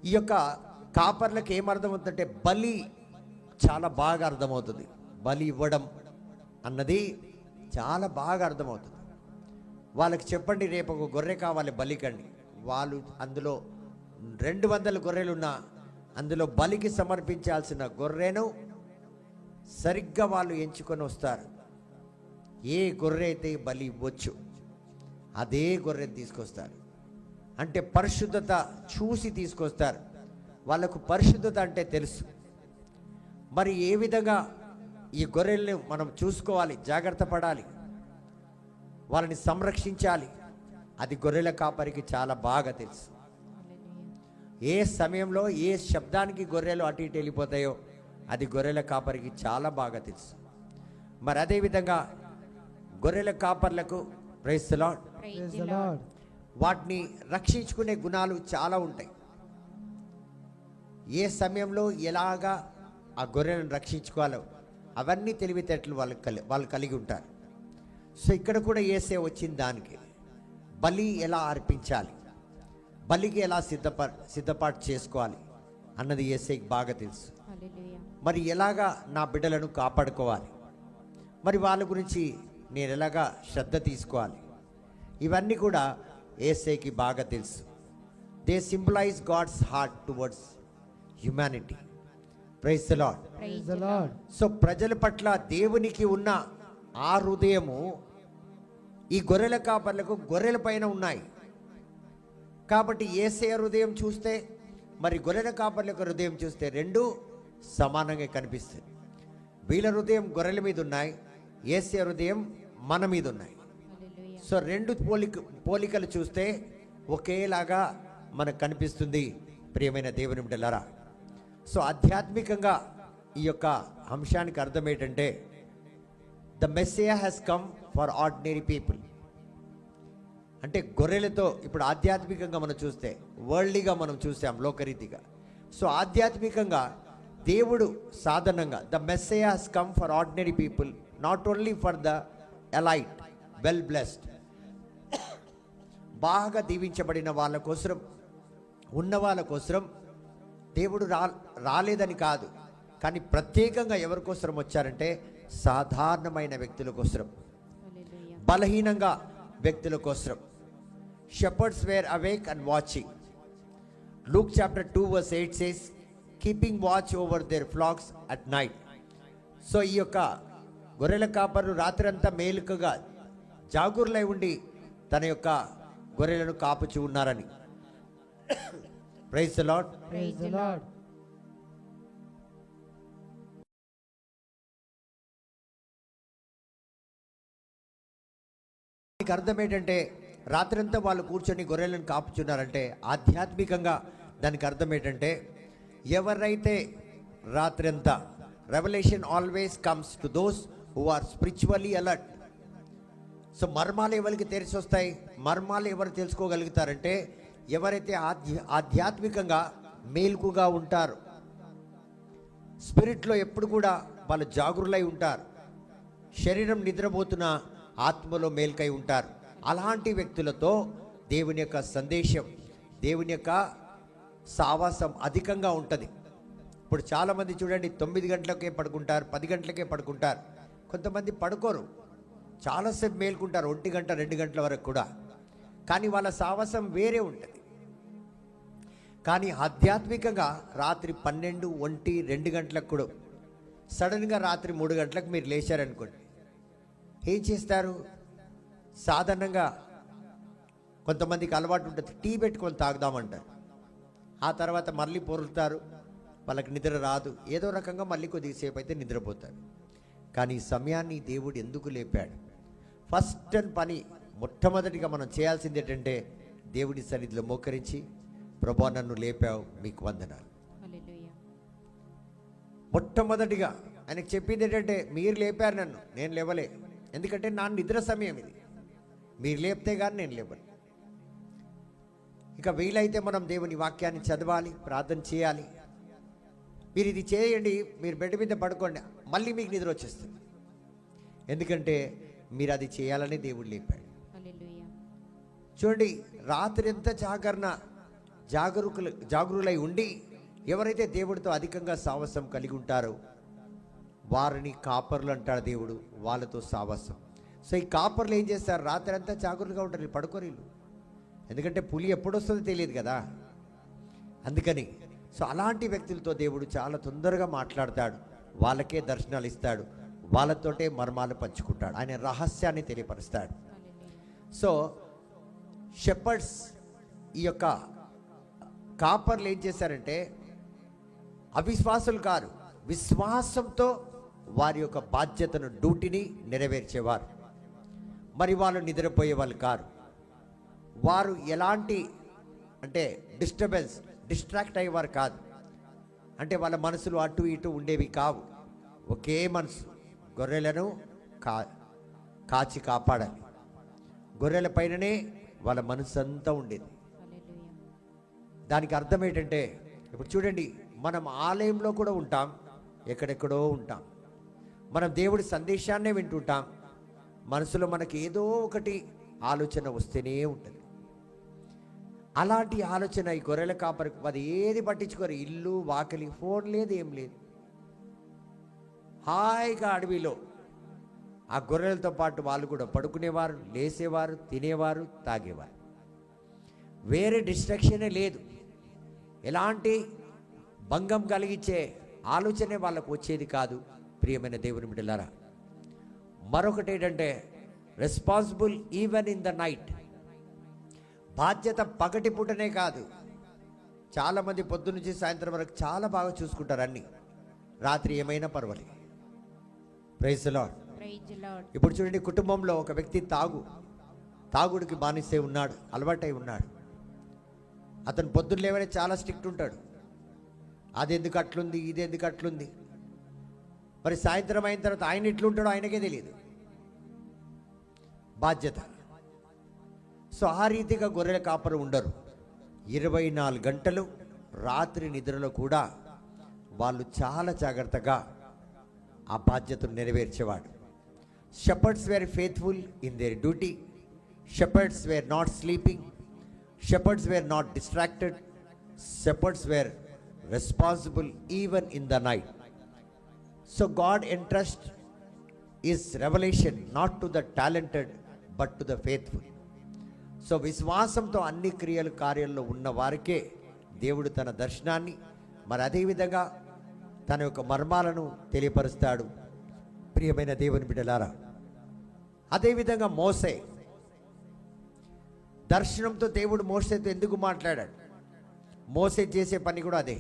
ఈ యొక్క కాపర్లకు ఏమర్థమవుతుందంటే బలి చాలా బాగా అర్థమవుతుంది. బలి ఇవ్వడం అన్నది చాలా బాగా అర్థమవుతుంది. వాళ్ళకి చెప్పండి, రేపు ఒక గొర్రె కావాలి బలికండి. వాళ్ళు అందులో 200 గొర్రెలున్నా అందులో బలికి సమర్పించాల్సిన గొర్రెను సరిగ్గా వాళ్ళు ఎంచుకొని వస్తారు. ఏ గొర్రె అయితే బలి ఇవ్వచ్చు అదే గొర్రెని తీసుకొస్తారు. అంటే పరిశుద్ధత చూసి తీసుకొస్తారు. వాళ్ళకు పరిశుద్ధత అంటే తెలుసు. మరి ఏ విధంగా ఈ గొర్రెల్ని మనం చూసుకోవాలి, జాగ్రత్త పడాలి, వాళ్ళని సంరక్షించాలి, అది గొర్రెల కాపరికి చాలా బాగా తెలుసు. ఏ సమయంలో ఏ శబ్దానికి గొర్రెలు అటు ఇటు వెళ్ళిపోతాయో అది గొర్రెల కాపరికి చాలా బాగా తెలుసు. మరి అదేవిధంగా గొర్రెల కాపర్లకు ప్రైజ్ ది లార్డ్, వాటిని రక్షించుకునే గుణాలు చాలా ఉంటాయి. ఏ సమయంలో ఎలాగా ఆ గొర్రెలను రక్షించుకోవాలో అవన్నీ తెలివితేటలు వాళ్ళు కలిగి ఉంటారు. సో ఇక్కడ కూడా యేసే వచ్చింది దానికి. బలి ఎలా అర్పించాలి, బలికి ఎలా సిద్ధపాటు చేసుకోవాలి అన్నది యేసేకి బాగా తెలుసు. మరి ఎలాగా నా బిడ్డలను కాపాడుకోవాలి, మరి వాళ్ళ గురించి నేను ఎలాగా శ్రద్ధ తీసుకోవాలి, ఇవన్నీ కూడా యేసేకి బాగా తెలుసు. They symbolize God's heart towards humanity. Praise the lord. So ప్రజల పట్ల దేవునికి ఉన్న ఆ హృదయము ఈ గొర్రెల కాపర్లకు గొర్రెల పైన ఉన్నాయి. కాబట్టి యేసే హృదయం చూస్తే మరి గొర్రెల కాపర్లకు హృదయం చూస్తే రెండు సమానంగా కనిపిస్తాయి. వీళ్ళ హృదయం గొర్రెల మీద ఉన్నాయి, యేసే హృదయం మన మీద ఉన్నాయి. సో రెండు పోలికలు చూస్తే ఒకేలాగా మనకు కనిపిస్తుంది. ప్రియమైన దేవుని బిడ్డలారా, సో ఆధ్యాత్మికంగా ఈ యొక్క అంశానికి అర్థం ఏంటంటే the Messiah has come for ordinary people. అంటే గొర్రెలతో ఇప్పుడు ఆధ్యాత్మికంగా మనం చూస్తే వరల్డ్లీగా మనం చూసాం లోకరీతిగా. సో ఆధ్యాత్మికంగా దేవుడు సాధారణంగా the Messiah has come for ordinary people, not only for the elite, well blessed, బాగా దీవించబడిన వాళ్ళ కోసం, ఉన్న వాళ్ళ కోసం దేవుడు రాలేదని కాదు. కానీ ప్రత్యేకంగా ఎవరి కోసం వచ్చారంటే సాధారణమైన వ్యక్తుల కోసం, బలహీనంగా వ్యక్తుల కోసం. Shepherds were awake and watching. Luke chapter 2 verse 8 says, keeping watch over their flocks at night. So ఈ యొక్క గొర్రెల కాపరు రాత్రంతా మేలుకగా జాగృతులై ఉండి తన యొక్క గొర్రెలను కాపుచూ ఉన్నారని. Praise the Lord. Praise the Lord. దీనికి అర్థం ఏంటంటే రాత్రంతా వాళ్ళు కూర్చొని గొర్రెలను కాపుచున్నారంటే ఆధ్యాత్మికంగా దానికి అర్థం ఏంటంటే ఎవరైతే రాత్రంతా, revelation always comes to those who are spiritually alert. So మర్మాలు ఎవరికి తెలిసి వస్తాయి? మర్మాలు ఎవరు తెలుసుకోగలుగుతారంటే ఎవరైతే ఆధ్యాత్మికంగా మేల్కుగా ఉంటారు, స్పిరిట్లో ఎప్పుడు కూడా వాళ్ళు జాగృతులై ఉంటారు, శరీరం నిద్రపోతున్న ఆత్మలో మేల్కై ఉంటారు. అలాంటి వ్యక్తులతో దేవుని యొక్క సందేశం, దేవుని యొక్క సావాసం అధికంగా ఉంటుంది. ఇప్పుడు చాలామంది చూడండి 9 గంటలకే పడుకుంటారు, 10 గంటలకే పడుకుంటారు. కొంతమంది పడుకోరు, చాలాసేపు మేల్కుంటారు, 1 గంట 2 గంటల వరకు కూడా. కానీ వాళ్ళ సావాసం వేరే ఉంటుంది. కానీ ఆధ్యాత్మికంగా రాత్రి 12, 1, 2 గంటలకు కూడా సడన్గా రాత్రి 3 గంటలకు మీరు లేచారనుకోండి, ఏం చేస్తారు? సాధారణంగా కొంతమందికి అలవాటు ఉంటుంది, టీ పెట్టుకొని తాగుదామంటారు. ఆ తర్వాత మళ్ళీ పొరులుతారు, వాళ్ళకి నిద్ర రాదు, ఏదో రకంగా మళ్ళీ కొద్దిసేపు అయితే నిద్రపోతారు. కానీ ఈ సమయాన్ని దేవుడు ఎందుకు లేపాడు? ఫస్ట్ పని మొట్టమొదటిగా మనం చేయాల్సింది ఏంటంటే దేవుడి సన్నిధిలో మోకరించి, ప్రభువా నన్ను లేపావు, మీకు వందనాలు. మొట్టమొదటిగా ఆయనకు చెప్పింది ఏంటంటే మీరు లేపారు నన్ను, నేను లేవలే. ఎందుకంటే నా నిద్ర సమయం ఇది, మీరు లేపితే కానీ నేను లేవను. ఇక వీలైతే మనం దేవుని వాక్యాన్ని చదవాలి, ప్రార్థన చేయాలి. మీరు ఇది చేయండి, మీరు బెడ్ మీద పడుకోండి, మళ్ళీ మీకు నిద్ర వచ్చేస్తుంది. ఎందుకంటే మీరు అది చేయాలని దేవుడు లేపాడు. చూడండి, రాత్రి ఎంత జాగరూకులై ఉండి ఎవరైతే దేవుడితో అధికంగా సావాసం కలిగి ఉంటారో వారిని కాపర్లు అంటాడు దేవుడు, వాళ్ళతో సావాసం. సో ఈ కాపర్లు ఏం చేస్తారు? రాత్రి అంతా జాగరూకులుగా ఉంటారు, పడుకోరీళ్ళు. ఎందుకంటే పులి ఎప్పుడు వస్తుందో తెలియదు కదా, అందుకని. సో అలాంటి వ్యక్తులతో దేవుడు చాలా తొందరగా మాట్లాడతాడు, వాళ్ళకే దర్శనాలు ఇస్తాడు, వాళ్ళతోటే మర్మాలు పంచుకుంటాడు, ఆయన రహస్యాన్ని తెలియపరుస్తాడు. సో షెపర్డ్స్, ఈ యొక్క కాపర్లు ఏం చేశారంటే అవిశ్వాసులు కారు, విశ్వాసంతో వారి యొక్క బాధ్యతను, డ్యూటీని నెరవేర్చేవారు. మరి వాళ్ళు నిద్రపోయే వాళ్ళు కారు. వారు ఎలాంటి అంటే డిస్ట్రాక్ట్ అయ్యేవారు కాదు. అంటే వాళ్ళ మనసులు అటు ఇటు ఉండేవి కావు. ఒకే మనసు, గొర్రెలను కాచి కాపాడాలి. గొర్రెల పైననే వాళ్ళ మనసు అంతా ఉండేది. దానికి అర్థం ఏంటంటే ఇప్పుడు చూడండి, మనం ఆలయంలో కూడా ఉంటాం, ఎక్కడెక్కడో ఉంటాం, మనం దేవుడి సందేశాన్నే వింటుంటాం, మనసులో మనకి ఏదో ఒకటి ఆలోచన వస్తూనే ఉంటుంది. అలాంటి ఆలోచన ఈ గొర్రెల కాపరికి అది ఏది పట్టించుకోరు. ఇల్లు వాకిలి, ఫోన్ లేదు, ఏం లేదు, హాయిగా అడవిలో ఆ గొర్రెలతో పాటు వాళ్ళు కూడా పడుకునేవారు, లేసేవారు, తినేవారు, తాగేవారు. వేరే డిస్ట్రాక్షనే లేదు, ఎలాంటి భంగం కలిగించే ఆలోచనే వాళ్ళకు వచ్చేది కాదు. ప్రియమైన దేవుని బిడ్డలారా, మరొకటి ఏంటంటే responsible even in the night. బాధ్యత పగటి పూటనే కాదు. చాలామంది పొద్దు నుంచి సాయంత్రం వరకు చాలా బాగా చూసుకుంటారు అన్ని, రాత్రి ఏమైనా పర్వాలేదు. Praise the Lord. ఇప్పుడు చూడండి, కుటుంబంలో ఒక వ్యక్తి తాగుడికి బానిసే ఉన్నాడు, అలవాటై ఉన్నాడు. అతను పొద్దున్న లేవనే చాలా స్ట్రిక్ట్ ఉంటాడు. అది ఎందుకు అట్లుంది, ఇది ఎందుకు అట్లుంది. మరి సాయంత్రం అయిన తర్వాత ఆయన ఎట్లుంటాడో ఆయనకే తెలియదు. బాధ్యత. సో ఆ రీతిగా గొర్రెల కాపరు ఉండరు. 24 గంటలు రాత్రి నిద్రలో కూడా వాళ్ళు చాలా జాగ్రత్తగా ఆ బాధ్యతను నెరవేర్చేవాడు. Shepherds were faithful in their duty. Shepherds were not sleeping. Shepherds were not distracted. Shepherds were responsible even in the night. So God entrust is revelation not to the talented but to the faithful. So విశ్వాసంతో అన్ని క్రియలు కార్యాల్లో ఉన్న వారికే దేవుడు తన దర్శనాన్ని మరి అదేవిధంగా తన యొక్క మర్మాలను తెలియపరుస్తాడు. ప్రియమైన దేవుని బిడ్డలారా, అదేవిధంగా మోసే దర్శనంతో దేవుడు మోసేతో ఎందుకు మాట్లాడాడు? మోసే చేసే పని కూడా అదే.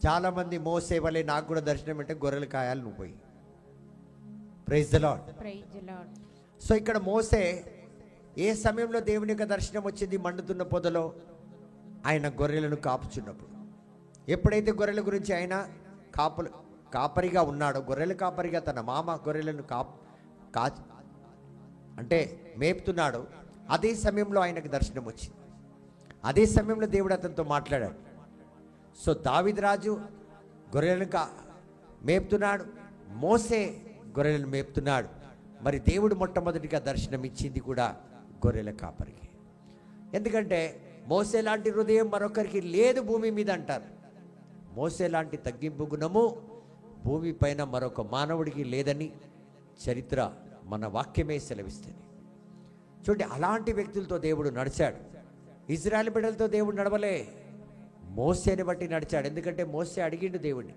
చాలామంది మోసే వలె నాకు కూడా దర్శనం అంటే గొర్రెలు కాయాలి నువ్వు పోయి. Praise the lord. సో ఇక్కడ మోసే ఏ సమయంలో దేవుని యొక్క దర్శనం వచ్చింది? మండుతున్న పొదలో ఆయన గొర్రెలను కాపుచున్నప్పుడు. ఎప్పుడైతే గొర్రెల గురించి ఆయన కాపరిగా ఉన్నాడో, గొర్రెల కాపరిగా తన మామ గొర్రెలను అంటే మేపుతున్నాడు, అదే సమయంలో ఆయనకు దర్శనం వచ్చింది. అదే సమయంలో దేవుడు అతనితో మాట్లాడాడు. సో దావీదు రాజు గొర్రెలను మేపుతున్నాడు, మోసే గొర్రెలను మేపుతున్నాడు. మరి దేవుడు మొట్టమొదటిగా దర్శనం ఇచ్చింది కూడా గొర్రెల కాపరికి. ఎందుకంటే మోసే లాంటి హృదయం మరొకరికి లేదు భూమి మీద అంటారు. మోసే లాంటి తగ్గింపు గుణము భూమి పైన మరొక మానవుడికి లేదని చరిత్ర మన వాక్యమే సెలవిస్తుంది. చూడండి, అలాంటి వ్యక్తులతో దేవుడు నడిచాడు. ఇజ్రాయెల్ బిడ్డలతో దేవుడు నడవలే, మోసేని బట్టి నడిచాడు. ఎందుకంటే మోసే అడిగిండు దేవుడిని,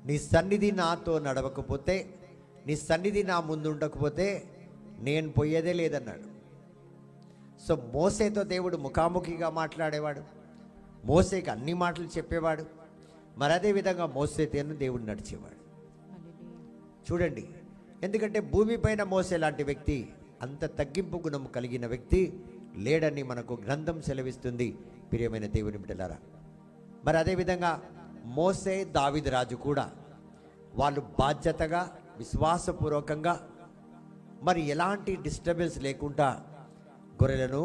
నీ సన్నిధి నాతో నడవకపోతే, నీ సన్నిధి నా ముందు ఉండకపోతే నేను పోయేదే లేదన్నాడు. సో మోసేతో దేవుడు ముఖాముఖిగా మాట్లాడేవాడు, మోసేకి అన్ని మాటలు చెప్పేవాడు. మరి అదేవిధంగా మోసేతోను దేవుడు నడిచేవాడు. చూడండి, ఎందుకంటే భూమిపైన మోసే లాంటి వ్యక్తి, అంత తగ్గింపు గుణం కలిగిన వ్యక్తి లేడని మనకు గ్రంథం సెలవిస్తుంది. ప్రియమైన దేవుని బిడ్డలారా, మరి అదేవిధంగా మోసే దావీదు రాజు కూడా వాళ్ళు బాధ్యతగా విశ్వాసపూర్వకంగా మరి ఎలాంటి డిస్టర్బెన్స్ లేకుండా గొర్రెలను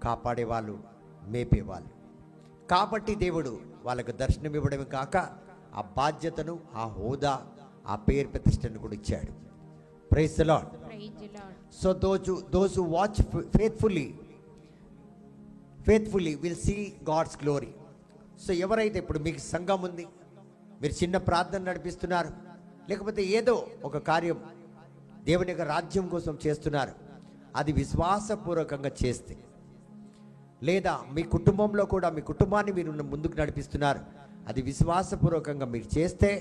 కాపాడేవాళ్ళు, మేపేవాళ్ళు. కాబట్టి దేవుడు వాళ్ళకు దర్శనం ఇవ్వడమే కాక ఆ బాధ్యతను, ఆ హోదా, ఆ పేరు ప్రతిష్టను కూడా ఇచ్చాడు. Praise the lord. So those who watch faithfully will see God's glory. So ఎవరైతే, ఇప్పుడు మీకు సంఘం ఉంది, మీరు చిన్న ప్రార్థన నడిపిస్తున్నారు, లేకపోతే ఏదో ఒక కార్యం దేవుని యొక్క రాజ్యం కోసం చేస్తున్నారు, అది విశ్వాసపూర్వకంగా చేస్తే, లేదా మీ కుటుంబంలో కూడా మీ కుటుంబాన్ని మీరు ముందుకు నడిపిస్తున్నారు, అది విశ్వాసపూర్వకంగా మీరు చేస్తే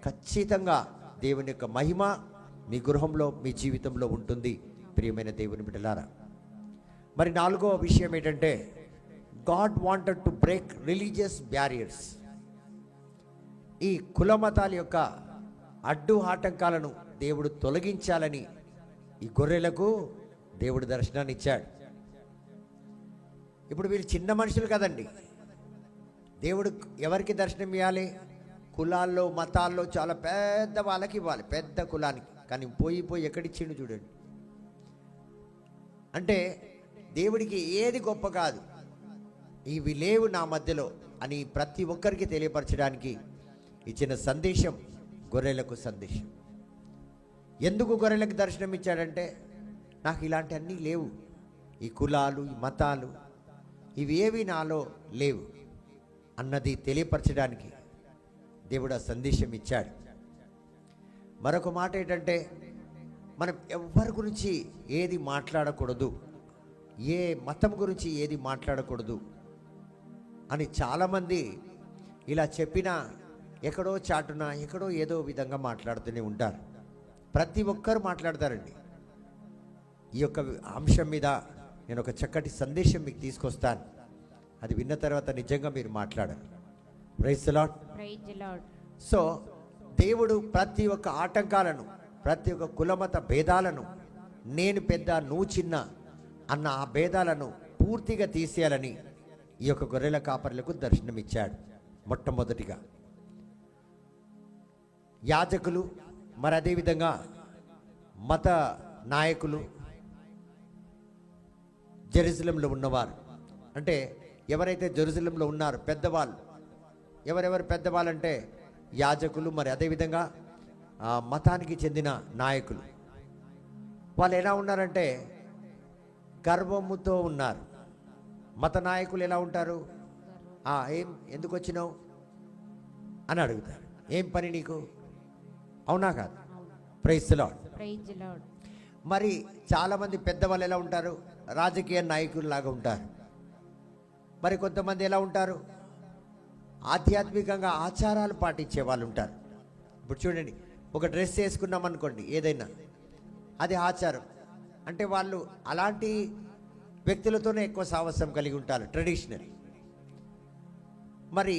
ఖచ్చితంగా దేవుని యొక్క మహిమ మీ గృహంలో, మీ జీవితంలో ఉంటుంది. ప్రియమైన దేవుని బిడ్డలారా, మరి నాలుగో విషయం ఏంటంటే, God wanted to break religious barriers. ఈ కులమతాల యొక్క అడ్డు ఆటంకాలను దేవుడు తొలగించాలని ఈ గొర్రెలకు దేవుడు దర్శనాన్ని ఇచ్చాడు. ఇప్పుడు వీళ్ళు చిన్న మనుషులు కదండి. దేవుడు ఎవరికి దర్శనం ఇవ్వాలి? కులాల్లో, మతాల్లో చాలా పెద్ద వాళ్ళకి ఇవ్వాలి, పెద్ద కులానికి. కానీ పోయి ఎక్కడిచ్చిండు చూడండి. అంటే దేవుడికి ఏది గొప్ప కాదు, ఇవి లేవు నా మధ్యలో అని ప్రతి ఒక్కరికి తెలియపరచడానికి ఇచ్చిన సందేశం గొర్రెలకు సందేశం. ఎందుకు గొర్రెలకు దర్శనం ఇచ్చాడంటే, నాకు ఇలాంటి అన్నీ లేవు, ఈ కులాలు, ఈ మతాలు, ఇవి ఏవి నాలో లేవు అన్నది తెలియపరచడానికి దేవుడు ఆ సందేశం ఇచ్చాడు. మరొక మాట ఏంటంటే, మనం ఎవరి గురించి ఏది మాట్లాడకూడదు, ఏ మతం గురించి ఏది మాట్లాడకూడదు అని చాలామంది ఇలా చెప్పినా ఎక్కడో చాటున, ఎక్కడో ఏదో విధంగా మాట్లాడుతూనే ఉంటారు. ప్రతి ఒక్కరు మాట్లాడతారండి. ఈ యొక్క అంశం మీద నేను ఒక చక్కటి సందేశం మీకు తీసుకొస్తాను, అది విన్న తర్వాత నిజంగా మీరు మాట్లాడారు. Praise the lord. సో దేవుడు ప్రతి ఒక్క ఆటంకాలను, ప్రతి ఒక్క కులమత భేదాలను, నేను పెద్ద నువ్వు చిన్న అన్న ఆ భేదాలను పూర్తిగా తీసేయాలని ఈ యొక్క గొర్రెల కాపరులకు దర్శనం ఇచ్చాడు. మొట్టమొదటిగా యాజకులు, మరి అదేవిధంగా మత నాయకులు, జెరూసలేంలో ఉన్నవారు, అంటే ఎవరైతే జెరూసలేంలో ఉన్నారో పెద్దవాళ్ళు, ఎవరెవరు పెద్దవాళ్ళు అంటే యాజకులు, మరి అదేవిధంగా మతానికి చెందిన నాయకులు. వాళ్ళు ఎలా ఉన్నారంటే గర్వముతో ఉన్నారు. మత నాయకులు ఎలా ఉంటారు? ఎందుకు వచ్చినావు, అని అడుగుతారు. ఏం పని నీకు? అవునా కాదు? Praise the Lord. మరి చాలామంది పెద్దవాళ్ళు ఎలా ఉంటారు? రాజకీయ నాయకుల్లాగా ఉంటారు. మరి కొంతమంది ఎలా ఉంటారు? ఆధ్యాత్మికంగా ఆచారాలు పాటించే వాళ్ళు ఉంటారు. ఇప్పుడు చూడండి, ఒక డ్రెస్ వేసుకున్నాం అనుకోండి, ఏదైనా అది ఆచారం. అంటే వాళ్ళు అలాంటి వ్యక్తులతోనే ఎక్కువ సాహసం కలిగి ఉంటారు, ట్రెడిషనల్. మరి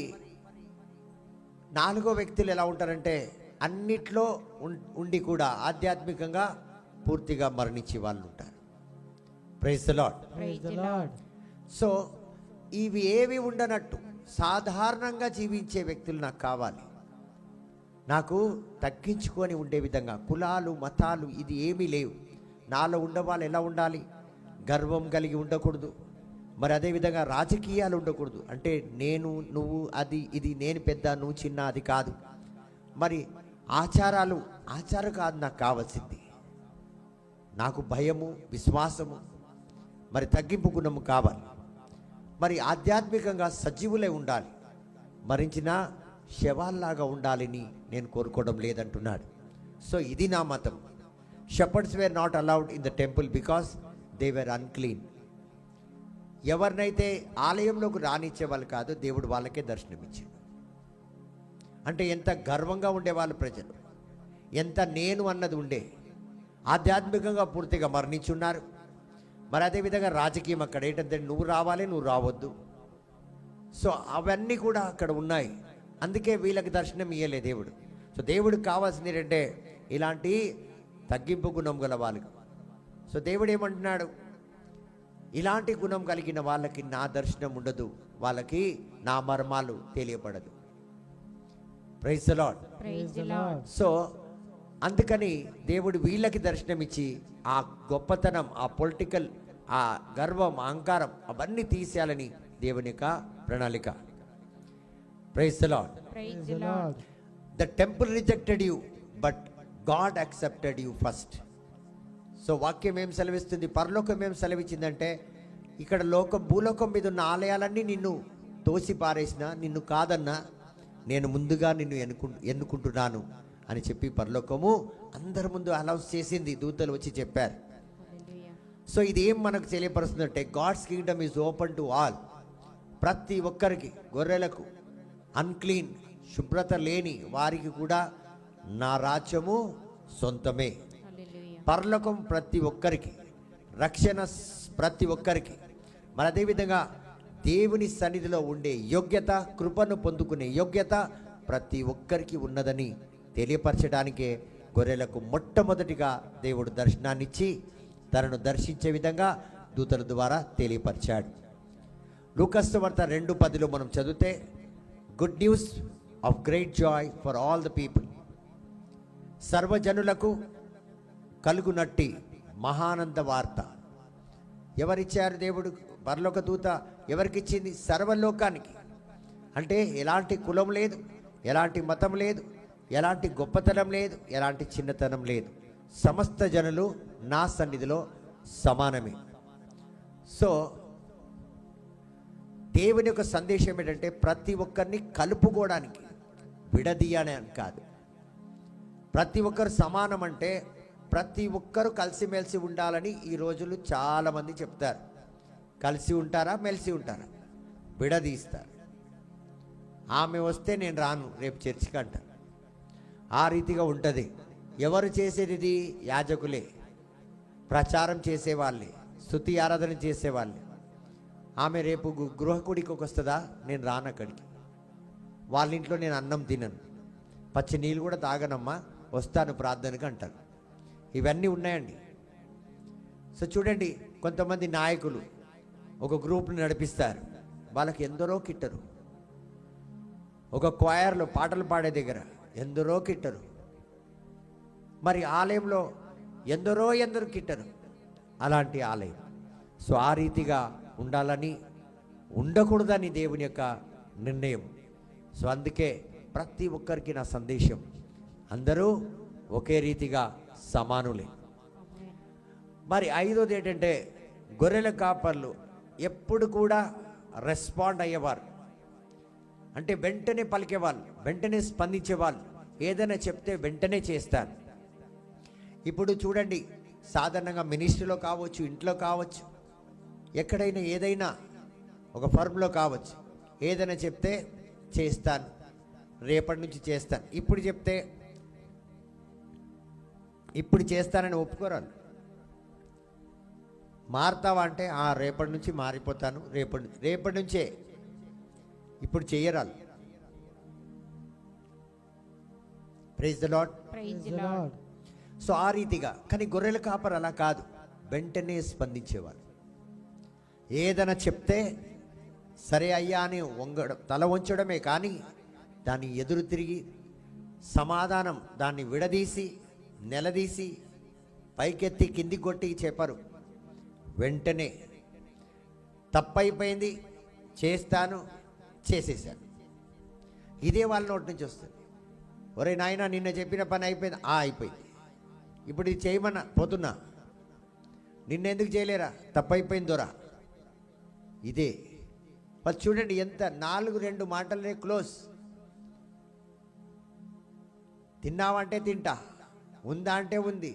నాలుగో వ్యక్తులు ఎలా ఉంటారంటే అన్నిట్లో ఉండి కూడా ఆధ్యాత్మికంగా పూర్తిగా మరణించే వాళ్ళు ఉంటారు. Praise the lord. సో ఇవి ఏవి ఉండనట్టు సాధారణంగా జీవించే వ్యక్తులు నాకు కావాలి. నాకు తగ్గించుకొని ఉండే విధంగా, కులాలు మతాలు ఇది ఏమీ లేవు. నాలో ఉండవాళ్ళు ఎలా ఉండాలి? గర్వం కలిగి ఉండకూడదు. మరి అదేవిధంగా రాజకీయాలు ఉండకూడదు. అంటే నేను నువ్వు అది ఇది, నేను పెద్ద నువ్వు చిన్న, అది కాదు. మరి ఆచారం కాదు నాకు కావాల్సింది. నాకు భయము, విశ్వాసము, మరి తగ్గింపు గుణము కావాలి. మరి ఆధ్యాత్మికంగా సజీవులై ఉండాలి. మరించిన శవాల్లాగా ఉండాలని నేను కోరుకోవడం లేదంటున్నాడు. సో ఇది నా మతం. Shepherds were not allowed in the temple because they were unclean. ఎవరినైతే ఆలయంలోకి రానిచ్చే వాళ్ళు కాదు, దేవుడు వాళ్ళకే దర్శనమిచ్చాడు. అంటే ఎంత గర్వంగా ఉండేవాళ్ళు ప్రజలు, ఎంత నేను అన్నది ఉండే, ఆధ్యాత్మికంగా పూర్తిగా మరణించున్నారు. మరి అదేవిధంగా రాజకీయం అక్కడ ఏంటంటే నువ్వు రావాలి, నువ్వు రావద్దు. సో అవన్నీ కూడా అక్కడ ఉన్నాయి. అందుకే వీళ్ళకి దర్శనం ఇయ్యలే దేవుడు. సో దేవుడికి కావాల్సింది ఏంటంటే ఇలాంటి తగ్గింపు గుణం గల వాళ్ళకి. సో దేవుడు ఏమంటున్నాడు? ఇలాంటి గుణం కలిగిన వాళ్ళకి నా దర్శనం ఉండదు, వాళ్ళకి నా మర్మాలు తెలియపడదు. Praise the lord. సో అందుకని దేవుడు వీళ్ళకి దర్శనం ఇచ్చి ఆ గొప్పతనం, ఆ పొలిటికల్, ఆ గర్వం, అహంకారం అవన్నీ తీసేయాలని దేవుని యొక్క ప్రణాళిక. Praise the Lord. The temple rejected you but God accepted you first. So వాక్యం ఏం సెలవిస్తుంది? పరలోకం ఏం సెలవిచ్చిందంటే ఇక్కడ భూలోకం మీద ఉన్న ఆలయాలన్నీ నిన్ను తోసి పారేసిన, నిన్ను కాదన్నా, నేను ముందుగా నిన్ను ఎన్నుకుంటున్నాను అని చెప్పి పరలోకము అందరి ముందు అనౌన్స్ చేసింది. దూతలు వచ్చి చెప్పారు. సో ఇది ఏం మనకు తెలియపరుస్తుందంటే God's kingdom is open to all. ప్రతి ఒక్కరికి, గొర్రెలకు, అన్క్లీన్, శుభ్రత లేని వారికి కూడా నా రాజ్యము సొంతమే. పరలోకం ప్రతి ఒక్కరికి, రక్షణ ప్రతి ఒక్కరికి. మరి అదేవిధంగా దేవుని సన్నిధిలో ఉండే యోగ్యత, కృపను పొందుకునే యోగ్యత ప్రతి ఒక్కరికి ఉన్నదని తెలియపరచడానికే గొర్రెలకు మొట్టమొదటిగా దేవుడు దర్శనాన్నిచ్చి తనను దర్శించే విధంగా దూతల ద్వారా తెలియపరిచాడు. లూకాసు సువార్త 2:10 మనం చదివితే, good news of great joy for all the people. సర్వజనులకు కలుగునట్టి మహానంద వార్త ఎవరిచ్చారు? దేవుడు. పరలోక దూత ఎవరికిచ్చింది? సర్వలోకానికి. అంటే ఎలాంటి కులం లేదు, ఎలాంటి మతం లేదు, ఎలాంటి గొప్పతనం లేదు, ఎలాంటి చిన్నతనం లేదు. సమస్త జనులు నా సన్నిధిలో సమానమే. సో దేవుని యొక్క సందేశం ఏంటంటే ప్రతి ఒక్కరిని కలుపుకోవడానికి, విడదీయనే కాదు. ప్రతి ఒక్కరు సమానం అంటే ప్రతి ఒక్కరు కలిసిమెలిసి ఉండాలని ఈ రోజులు చాలామంది చెప్తారు. కలిసి ఉంటారా? మెలిసి ఉంటారా? విడదీస్తారు. ఆమె వస్తే నేను రాను రేపు చర్చికి అంటారు. ఆ రీతిగా ఉంటుంది. ఎవరు చేసేది? యాజకులే, ప్రచారం చేసేవాళ్ళే, స్తుతి ఆరాధన చేసేవాళ్ళే. ఆమె రేపు గృహకుడికి వస్తుందా? నేను రాను అక్కడికి. వాళ్ళ ఇంట్లో నేను అన్నం తినను, పచ్చి నీళ్ళు కూడా తాగనమ్మా, వస్తాను ప్రార్థనకు అంటారు. ఇవన్నీ ఉన్నాయండి. సో చూడండి, కొంతమంది నాయకులు ఒక గ్రూప్ని నడిపిస్తారు. వాళ్ళకి ఎందరో కిట్టరు. ఒక క్వైర్లో పాటలు పాడే దగ్గర ఎందరో కిట్టరు. మరి ఆలయంలో ఎందరో కిట్టరు. అలాంటి ఆలయం. సో ఆ రీతిగా ఉండాలని, ఉండకూడదని దేవుని యొక్క నిర్ణయం. సో అందుకే ప్రతి ఒక్కరికి నా సందేశం, అందరూ ఒకే రీతిగా సమానులే. మరి ఐదోది ఏంటంటే గొర్రెల కాపర్లు ఎప్పుడు కూడా రెస్పాండ్ అయ్యేవారు. అంటే వెంటనే పలికేవాళ్ళు, వెంటనే స్పందించేవాళ్ళు, ఏదైనా చెప్తే వెంటనే చేస్తారు. ఇప్పుడు చూడండి, సాధారణంగా మినిస్ట్రీలో కావచ్చు, ఇంట్లో కావచ్చు, ఎక్కడైనా ఏదైనా ఒక ఫర్మ్లో కావచ్చు, ఏదైనా చెప్తే చేస్తాను, రేపటి నుంచి చేస్తాను, ఇప్పుడు చెప్తే ఇప్పుడు చేస్తానని ఒప్పుకోరాలు. మారుతావా అంటే రేపటి నుంచి మారిపోతాను, రేపటి నుంచే, ఇప్పుడు చెయ్యరాలు. Praise the lord. సో ఆ రీతిగా. కానీ గొర్రెల కాపరు అలా కాదు, వెంటనే స్పందించేవారు. ఏదైనా చెప్తే సరే అయ్యా అని తల వంచడమే కానీ దాన్ని ఎదురు తిరిగి సమాధానం, దాన్ని విడదీసి నిలదీసి పైకెత్తి కింది కొట్టి చెప్పరు. వెంటనే తప్పైపోయింది, చేస్తాను, చేసేసాను. ఇదే వాళ్ళ నోటి నుంచి వస్తుంది. ఒరే నాయన, నిన్న చెప్పిన పని అయిపోయింది, అయిపోయింది, ఇప్పుడు ఇది చేయమన్నా పోతున్నా, నిన్నెందుకు చేయలేరా, తప్పైపోయింది దొరా. ఇదే వాళ్ళు. చూడండి ఎంత 4-2 మాటలనే క్లోజ్. తిన్నావంటే తింటా, ఉందా అంటే ఉంది,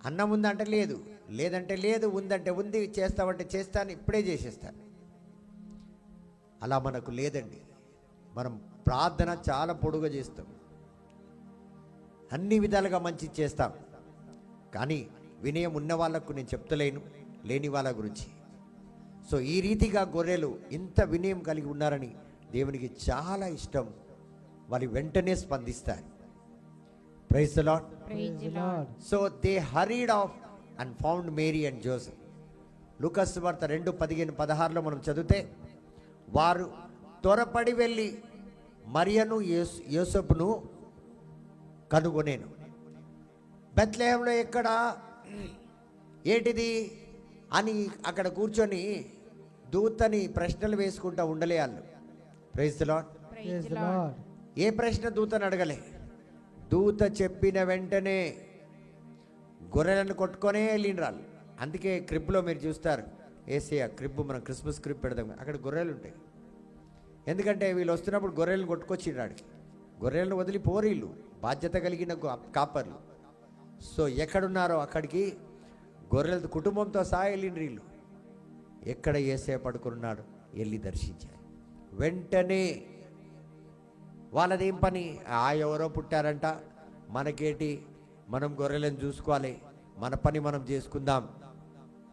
అన్నం ఉందంటే లేదు, లేదంటే లేదు, ఉందంటే ఉంది, చేస్తావంటే చేస్తాను, ఇప్పుడే చేసేస్తాను. అలా మనకు లేదండి. మనం ప్రార్థన చాలా పొడుగా చేస్తాం, అన్ని విధాలుగా మంచి చేస్తాం. కానీ వినయం ఉన్న వాళ్ళకు నేను చెప్తలేను, లేని వాళ్ళ గురించి. సో ఈ రీతిగా గొర్రెలు ఇంత వినయం కలిగి ఉన్నారని దేవునికి చాలా ఇష్టం. వాళ్ళు వెంటనే స్పందిస్తారు. Praise the lord. So they hurried off and found Mary and Joseph. లూకాసు వార్త 2:15-16 మనం చదివితే, వారు త్వరపడి వెళ్ళి మరియను యోసేపును కనుగొనేను. బెత్లెహేంలో ఎక్కడ, ఏంటిది అని అక్కడ కూర్చొని దూతని ప్రశ్నలు వేసుకుంటూ ఉండలే వాళ్ళు. Praise the lord. ఏ ప్రశ్న దూతని అడగలే. దూత చెప్పిన వెంటనే గొర్రెలను కొట్టుకొనే వెళ్ళిండ్రాళ్ళు. అందుకే క్రిబ్లో మీరు చూస్తారు, ఏసయ్య క్రిబ్, మనం క్రిస్మస్ క్రిబ్ పెడదాం, అక్కడ గొర్రెలు ఉంటాయి. ఎందుకంటే వీళ్ళు వస్తున్నప్పుడు గొర్రెలను కొట్టుకొచ్చిండ్రాడికి. గొర్రెలను వదిలి పోరీళ్ళు, బాధ్యత కలిగిన కాపర్లు. సో ఎక్కడున్నారో అక్కడికి గొర్రెల కుటుంబంతో సహా వెళ్ళిండ్రు వీళ్ళు. ఎక్కడ యేసయ్య పడుకున్నాడు వెళ్ళి దర్శించారు. వెంటనే వాళ్ళదేం పని, ఎవరో పుట్టారంట, మనకేటి, మనం గొర్రెలను చూసుకోవాలి, మన పని మనం చేసుకుందాం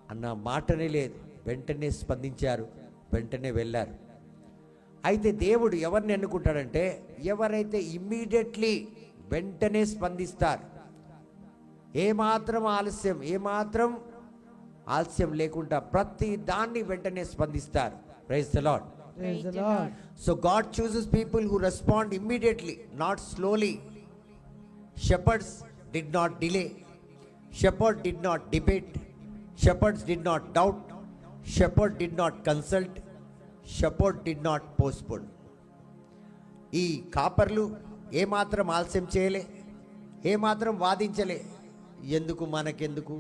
అన్న మాటనే లేదు. వెంటనే స్పందించారు, వెంటనే వెళ్ళారు. అయితే దేవుడు ఎవరిని ఎన్నుకుంటాడంటే, ఎవరైతే ఇమ్మీడియట్లీ వెంటనే స్పందిస్తారు, ఏమాత్రం ఆలస్యం లేకుండా ప్రతి దాన్ని వెంటనే స్పందిస్తారు. Praise the Lord. So God chooses people who respond immediately, not slowly. Shepherds did not delay. Shepherd did not debate. Shepherds did not doubt. Shepherd did not consult. Shepherd did not postpone. ఈ కాపర్లు ఏమాత్రం ఆలస్యం చేయలే, ఏమాత్రం వాదించలే. ఎందుకు, మనకెందుకు,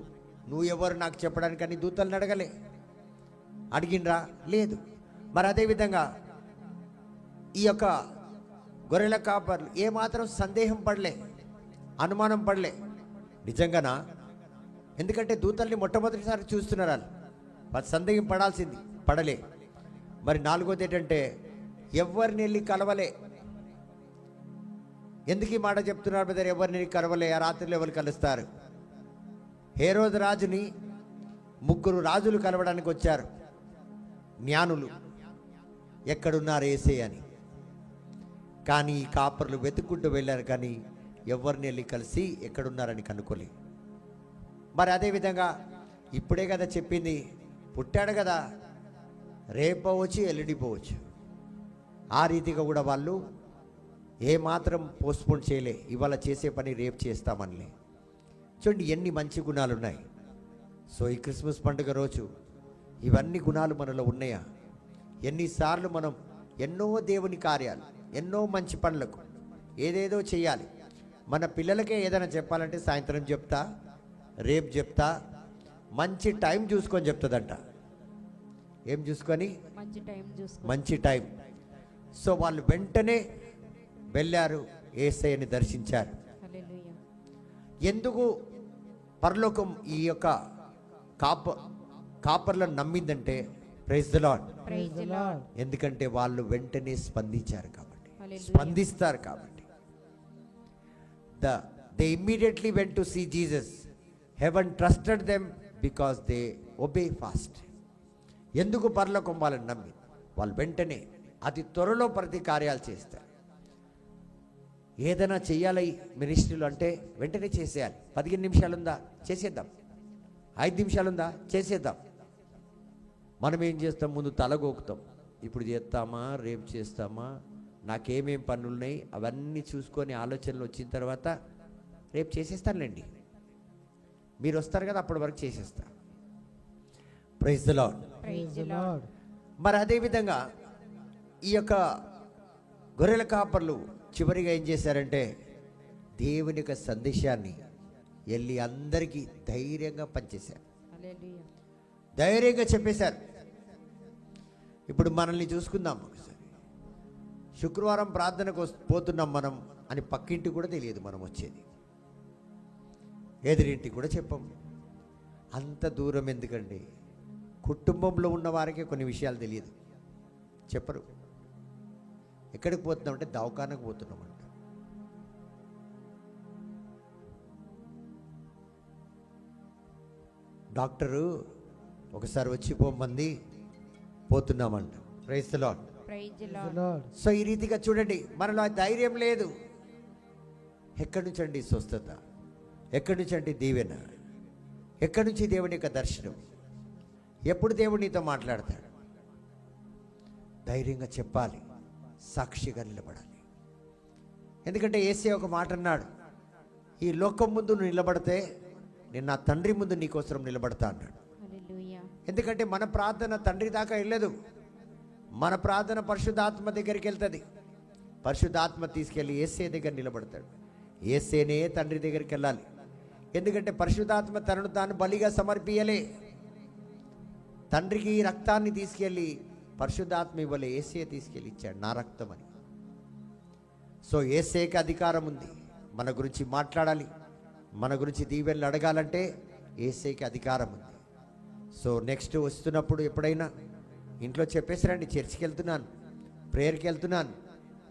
నువ్వు ఎవరు నాకు చెప్పడానికని దూతలను అడగలే. అడిగినరా? లేదు. మరి అదేవిధంగా ఈ యొక్క గొర్రెల కాపర్లు ఏమాత్రం సందేహం పడలే, అనుమానం పడలే. నిజంగానా? ఎందుకంటే దూతల్ని మొట్టమొదటిసారి చూస్తున్నారు వాళ్ళు, సందేహం పడాల్సింది, పడలే. మరి 4వది ఏంటంటే, ఎవరిని వెళ్ళి కలవలే. ఎందుకు ఈ మాట చెప్తున్నారు బ్రదర్? ఎవరిని వెళ్ళి కలవలే. ఆ రాత్రిలో ఎవరు కలుస్తారు? హేరోదు రాజుని 3 రాజులు కలవడానికి వచ్చారు, జ్ఞానులు, ఎక్కడున్నారు యేసయ్య అని. కానీ ఈ కాపర్లు వెతుక్కుంటూ వెళ్ళారు, కానీ ఎవరిని వెళ్ళి కలిసి ఎక్కడున్నారని కనుక్కోలే. మరి అదేవిధంగా ఇప్పుడే కదా చెప్పింది, పుట్టాడు కదా, రేపవచ్చు ఎల్లుండిపోవచ్చు. ఆ రీతిగా కూడా వాళ్ళు ఏమాత్రం పోస్ట్పోన్ చేయలే. ఇవాళ చేసే పని రేపు చేస్తామనిలే. చూడండి ఎన్ని మంచి గుణాలు ఉన్నాయి. సో ఈ క్రిస్మస్ పండుగ రోజు ఇవన్నీ గుణాలు మనలో ఉన్నాయా? ఎన్నిసార్లు మనం ఎన్నో దేవుని కార్యాలు, ఎన్నో మంచి పనులకు ఏదేదో చేయాలి. మన పిల్లలకే ఏదైనా చెప్పాలంటే సాయంత్రం చెప్తా, రేపు చెప్తా, మంచి టైం చూసుకొని చెప్తుందంట. ఏం చూసుకొని? మంచి టైం. సో వాళ్ళు వెంటనే వెళ్ళారు, యేసయ్యని దర్శించారు. హల్లెలూయా. ఎందుకు పరలోకం ఈ యొక్క కాపర్లను నమ్మిందంటే, praise the lord, praise the lord. ఎందుకంటే వాళ్ళు వెంటనే స్పందించారు కాబట్టి, హల్లెలూయా. స్పందిస్తారు కాబట్టి. They immediately went to see Jesus. Heaven trusted them because they obey fast. ఎందుకు పరలోకం వాళ్ళని నమ్మి వాళ్ళు వెంటనే అతి త్వరలో ప్రతి కార్యాలు చేస్తారు. ఏదైనా చెయ్యాలి మినిస్ట్రీలో అంటే వెంటనే చేసేయాలి. 15 నిమిషాలు ఉందా, చేసేద్దాం. 5 నిమిషాలు ఉందా, చేసేద్దాం. మనం ఏం చేస్తాం, ముందు తలగోకుతాం. ఇప్పుడు చేస్తామా, రేపు చేస్తామా, నాకేమేం పనులున్నాయి అవన్నీ చూసుకొని ఆలోచనలు వచ్చిన తర్వాత రేపు చేసేస్తానులేండి, మీరు వస్తారు కదా అప్పటి వరకు చేసేస్తా. Praise the lord, praise the Lord. మరి అదేవిధంగా ఈ యొక్క గొర్రెల కాపర్లు చివరిగా ఏం చేశారంటే, దేవుని యొక్క సందేశాన్ని వెళ్ళి అందరికీ ధైర్యంగా పనిచేశారు, హల్లెలూయా. ధైర్యంగా చెప్పేశారు. ఇప్పుడు మనల్ని చూసుకుందాం ఒకసారి. శుక్రవారం ప్రార్థనకు పోతున్నాం మనం అని పక్కింటికి కూడా తెలియదు మనం వచ్చేది, ఎదురింటికి కూడా చెప్పం. అంత దూరం ఎందుకండి? కుటుంబంలో ఉన్న వారికి కొన్ని విషయాలు తెలియదు, చెప్పరు. ఎక్కడికి పోతున్నామంటే దవాఖానకు పోతున్నామంట. డాక్టరు ఒకసారి వచ్చి పోమంది, పోతున్నామంట. Praise the lord, praise the lord. So ఈ రీతిగా చూడండి, మనలో ఆ ధైర్యం లేదు. ఎక్కడి నుంచి అండి స్వస్థత, ఎక్కడి నుంచి అంటే దీవెన, ఎక్కడి నుంచి దేవుని యొక్క దర్శనం, ఎప్పుడు దేవుడు నీతో మాట్లాడతాడు? ధైర్యంగా చెప్పాలి, సాక్షిగా నిలబడాలి. ఎందుకంటే యేసయ్య ఒక మాట అన్నాడు, ఈ లోకం ముందు నువ్వు నిలబడితే నేను నా తండ్రి ముందు నీకోసం నిలబడతా అన్నాడు. హల్లెలూయా. ఎందుకంటే మన ప్రార్థన తండ్రి దాకా వెళ్ళదు, మన ప్రార్థన పరిశుద్ధాత్మ దగ్గరికి వెళ్తుంది. పరిశుద్ధాత్మ తీసుకెళ్ళి యేసయ్య దగ్గర నిలబడతాడు. యేసయ్యనే తండ్రి దగ్గరికి వెళ్ళాలి. ఎందుకంటే పరిశుద్ధాత్మ తనను తాను బలిగా సమర్పియలే. తండ్రికి ఈ రక్తాన్ని తీసుకెళ్ళి పరిశుద్ధాత్మ ఇవ్వలే, యేసయ్య తీసుకెళ్ళి ఇచ్చాడు, నా రక్తం అని. సో యేసయ్యకి అధికారం ఉంది. మన గురించి మాట్లాడాలి, మన గురించి దీవెనలు అడగాలంటే యేసయ్యకి అధికారం ఉంది. సో నెక్స్ట్ వస్తున్నప్పుడు ఎప్పుడైనా ఇంట్లో చెప్పేసిరండి, చర్చికి వెళ్తున్నాను, ప్రేయర్కి వెళ్తున్నాను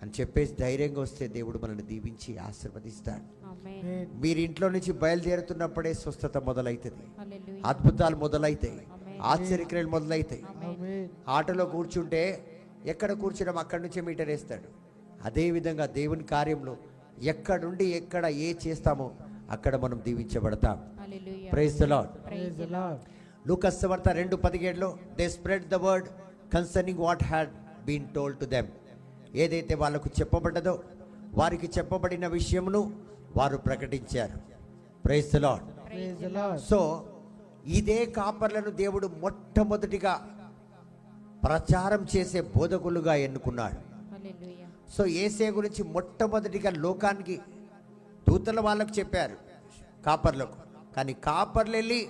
అని చెప్పేసి ధైర్యంగా వస్తే దేవుడు మనల్ని దీవించి ఆశీర్వదిస్తాడు. ఆమేన్. మీరు ఇంట్లో నుంచి బయలుదేరుతున్నప్పుడే స్వస్థత మొదలవుతుంది, హల్లెలూయా. అద్భుతాలు మొదలవుతాయి, ఆమేన్. ఆశ్చర్యక్రియలు మొదలవుతాయి. ఆమేన్. ఆటోలో కూర్చుంటే ఎక్కడ కూర్చున్నాం అక్కడి నుంచే మీటర్ వేస్తాడు. అదేవిధంగా దేవుని కార్యంలో ఎక్కడుండి ఎక్కడ ఏ చేస్తామో అక్కడ మనం దీవించబడతాం. Hallelujah. Praise the lord. Praise the lord. లూకాసు సువార్త 2:17లో they spread the word concerning what had been told to them. ఏదైతే వాళ్ళకు చెప్పబడ్డదో వారికి చెప్పబడిన విషయమును వారు ప్రకటించారు. Praise the lord. Praise the lord. So ఇదే కాపర్లను దేవుడు మొట్టమొదటిగా ప్రచారం చేసే బోధకులుగా ఎన్నుకున్నాడు. హల్లెలూయా. సో యేసయ్య గురించి మొట్టమొదటిగా లోకానికి దూతల వాళ్ళకు చెప్పారు, కాపర్లకు. కానీ కాపర్లు వెళ్ళి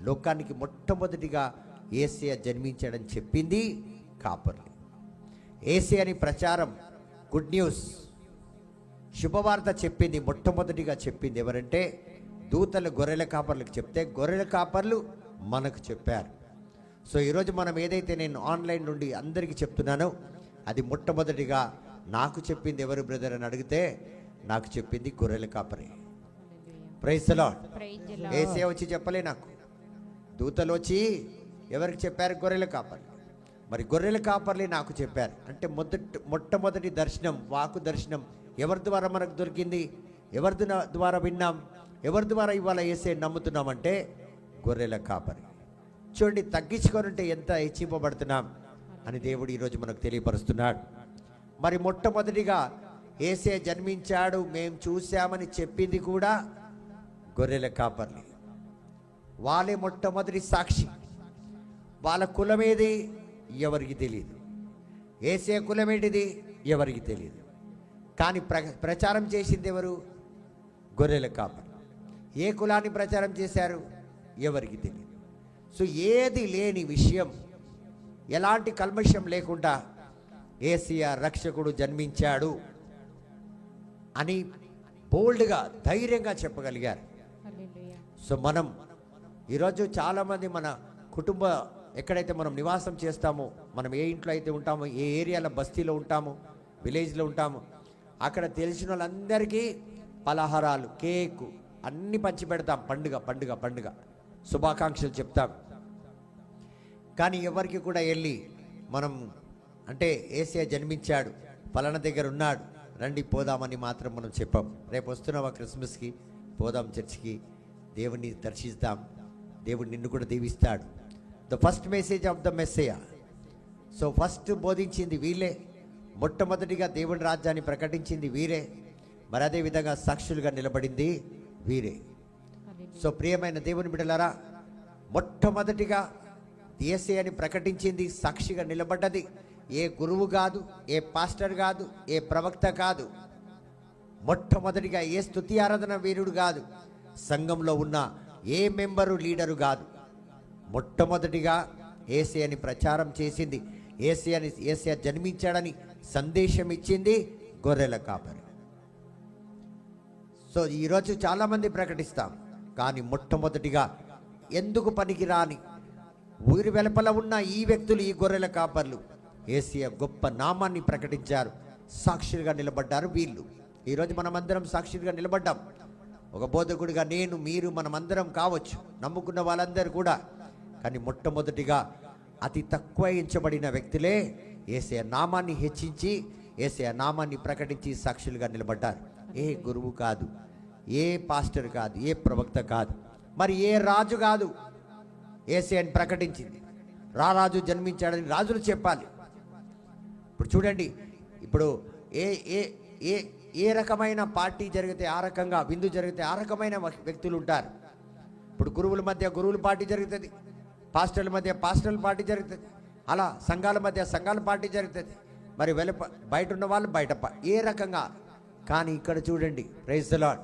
లోకానికి మొట్టమొదటిగా యేసయ్య జన్మించాడని చెప్పింది కాపర్లు. యేసయ్యని ప్రచారం, గుడ్ న్యూస్, శుభవార్త చెప్పింది, మొట్టమొదటిగా చెప్పింది ఎవరంటే దూతలు గొర్రెల కాపర్లకు చెప్తే గొర్రెల కాపర్లు మనకు చెప్పారు. సో ఈరోజు మనం ఏదైతే నేను ఆన్లైన్ నుండి అందరికీ చెప్తున్నానో అది మొట్టమొదటిగా నాకు చెప్పింది ఎవరు బ్రదర్ అని అడిగితే నాకు చెప్పింది గొర్రెల కాపరే. Hallelujah. Praise the lord. Praise the lord. Yesayya వచ్చి చెప్పలే, నాకు దూతలు వచ్చి ఎవరికి చెప్పారు? గొర్రెల కాపర్లు. మరి గొర్రెల కాపర్లే నాకు చెప్పారు అంటే మొట్టమొదటి దర్శనం, వాకు దర్శనం ఎవరి ద్వారా మనకు దొరికింది? ఎవరి ద్వారా విన్నాం? ఎవరి ద్వారా ఇవాళ యేసయ్య నమ్ముతున్నామంటే గొర్రెల కాపరి. చూడండి, తగ్గించుకోనంటే ఎంత హెచ్చింపబడుతున్నాం అని దేవుడు ఈరోజు మనకు తెలియపరుస్తున్నాడు. మరి మొట్టమొదటిగా యేసయ్య జన్మించాడు మేము చూశామని చెప్పింది కూడా గొర్రెల కాపర్లే. వాళ్ళే మొట్టమొదటి సాక్షి. వాళ్ళ కులమేది ఎవరికి తెలియదు, యేసయ్య కులమేటిది ఎవరికి తెలియదు. కానీ ప్రచారం చేసింది ఎవరు? గొర్రెల కాపరి. ఏ కులాన్ని ప్రచారం చేశారు? ఎవరికి తెలియదు. సో ఏది లేని విషయం, ఎలాంటి కల్మషం లేకుండా యేసయ్య రక్షకుడు జన్మించాడు అని బోల్డ్గా ధైర్యంగా చెప్పగలిగారు. హల్లెలూయా. సో మనం ఈరోజు చాలామంది మన కుటుంబ ఎక్కడైతే మనం నివాసం చేస్తామో, మనం ఏ ఇంట్లో అయితే ఉంటామో, ఏ ఏరియాలో బస్తీలో ఉంటామో, విలేజ్లో ఉంటామో, అక్కడ తెలిసిన వాళ్ళందరికీ పలహారాలు, కేకు అన్నీ పంచి పెడతాం. పండుగ పండుగ పండుగ శుభాకాంక్షలు చెప్తాం. కానీ ఎవరికి కూడా వెళ్ళి మనం అంటే యేసయ్య జన్మించాడు, పలానా దగ్గర ఉన్నాడు, రండి పోదామని మాత్రం మనం చెప్పాం. రేపు వస్తున్నావా క్రిస్మస్కి, పోదాం చర్చికి, దేవుణ్ణి దర్శిస్తాం, దేవుడు నిన్ను కూడా దీవిస్తాడు. The first message of the messiah. So first బోధించింది వీళ్ళే, మొట్టమొదటిగా దేవుని రాజ్యాన్ని ప్రకటించింది వీరే, మరి అదే విధంగా సాక్షులుగా నిలబడింది వీరే. సో ప్రియమైన దేవుని బిడ్డలారా, మొట్టమొదటిగా యేసయ్యని ప్రకటించింది, సాక్షిగా నిలబడ్డది ఏ గురువు కాదు, ఏ పాస్టర్ కాదు, ఏ ప్రవక్త కాదు, మొట్టమొదటిగా ఏ స్తుతి ఆరాధన వీరుడు కాదు, సంఘంలో ఉన్న ఏ మెంబరు లీడరు కాదు. మొట్టమొదటిగా యేసయ్యని ప్రచారం చేసింది, యేసయ్య జన్మించాడని సందేశం ఇచ్చింది గొర్రెల కాపరి. సో ఈరోజు చాలామంది ప్రకటిస్తాం, కానీ మొట్టమొదటిగా ఎందుకు పనికిరాని ఊరి వెలుపల ఉన్న ఈ వ్యక్తులు, ఈ గొర్రెల కాపర్లు యేసయ్య గొప్ప నామాన్ని ప్రకటించారు, సాక్షులుగా నిలబడ్డారు వీళ్ళు. ఈరోజు మనమందరం సాక్షులుగా నిలబడ్డాం. ఒక బోధకుడిగా నేను, మీరు, మనమందరం కావచ్చు, నమ్ముకున్న వాళ్ళందరూ కూడా. కానీ మొట్టమొదటిగా అతి తక్కువ ఎంచబడిన వ్యక్తులే యేసయ్య నామాన్ని హెచ్చించి, యేసయ్య నామాన్ని ప్రకటించి సాక్షులుగా నిలబడ్డారు. ఏ గురువు కాదు, ఏ పాస్టర్ కాదు, ఏ ప్రవక్త కాదు, మరి ఏ రాజు కాదు. యేసయ్యని ప్రకటించింది. రారాజు జన్మించాడని రాజులు చెప్పాలి. ఇప్పుడు చూడండి, ఇప్పుడు ఏ ఏ ఏ ఏ రకమైన పార్టీ జరిగితే ఆ రకంగా, విందు జరిగితే ఆ రకమైన వ్యక్తులు ఉంటారు. ఇప్పుడు గురువుల మధ్య గురువుల పార్టీ జరుగుతుంది, పాస్టర్ల మధ్య పాస్టర్ల పార్టీ జరుగుతుంది, అలా సంఘాల మధ్య సంఘాల పార్టీ జరుగుతుంది. మరి బయట ఉన్న వాళ్ళు బయట ఏ రకంగా. కానీ ఇక్కడ చూడండి, ప్రైజ్ ది లార్డ్,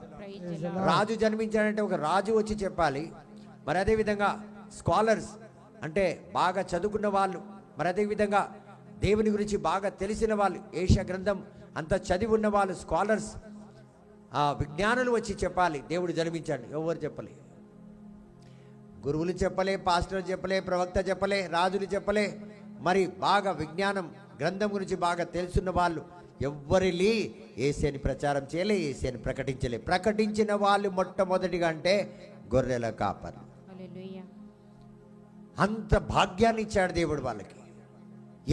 రాజు జన్మించాడంటే ఒక రాజు వచ్చి చెప్పాలి. మరి అదేవిధంగా స్కాలర్స్ అంటే బాగా చదువుకున్న వాళ్ళు, మరి అదేవిధంగా దేవుని గురించి బాగా తెలిసిన వాళ్ళు, ఏషియా గ్రంథం అంతా చదివి ఉన్న వాళ్ళు, స్కాలర్స్, విజ్ఞానులు వచ్చి చెప్పాలి దేవుడు జన్మించాడు. ఎవరు చెప్పలే, గురువులు చెప్పలే, పాస్టర్ చెప్పలే, ప్రవక్త చెప్పలే, రాజులు చెప్పలే. మరి బాగా విజ్ఞానం గ్రంథం గురించి బాగా తెలుసున్న వాళ్ళు ఎవ్వరిలీ యేసయ్యని ప్రచారం చేయలే, యేసయ్యని ప్రకటించలే. ప్రకటించిన వాళ్ళు మొట్టమొదటిగా అంటే గొర్రెల కాపర్లు. హల్లెలూయా. అంత భాగ్యాన్ని ఇచ్చాడు దేవుడు వాళ్ళకి.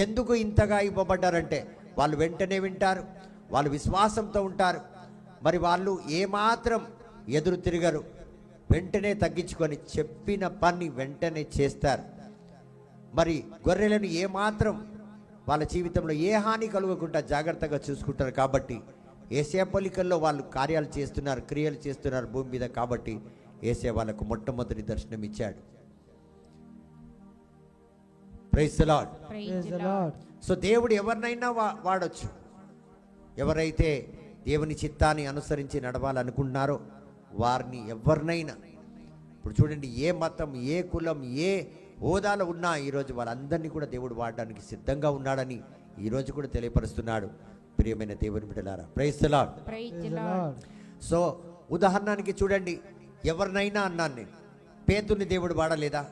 ఎందుకు ఇంతగా ఇవ్వబడ్డారంటే వాళ్ళు వెంటనే వింటారు, వాళ్ళు విశ్వాసంతో ఉంటారు. మరి వాళ్ళు ఏమాత్రం ఎదురు తిరగరు, వెంటనే తగ్గించుకొని చెప్పిన పని వెంటనే చేస్తారు. మరి గొర్రెలను ఏమాత్రం వాళ్ళ జీవితంలో ఏ హాని కలుగకుండా జాగ్రత్తగా చూసుకుంటారు. కాబట్టి యేసయ్య పోలికల్లో వాళ్ళు కార్యాలు చేస్తున్నారు, క్రియలు చేస్తున్నారు భూమి మీద. కాబట్టి యేసయ్య వాళ్ళకు మొట్టమొదటి దర్శనం ఇచ్చాడు. Praise the lord. Praise the lord. So దేవుడు ఎవరినైనా వాడొచ్చు. ఎవరైతే దేవుని చిత్తాన్ని అనుసరించి నడవాలనుకుంటున్నారో వారిని ఎవరినైనా. ఇప్పుడు చూడండి, ఏ మతం, ఏ కులం, ఏ హోదాలో ఉన్నా ఈరోజు వాళ్ళందరినీ కూడా దేవుడు వాడడానికి సిద్ధంగా ఉన్నాడని ఈరోజు కూడా తెలియపరుస్తున్నాడు. ప్రియమైన దేవుని బిడ్డలారా, praise the lord. Praise the lord. So ఉదాహరణకి చూడండి, ఎవరినైనా అన్నాను నేను, పేతుని దేవుడు వాడలేదా?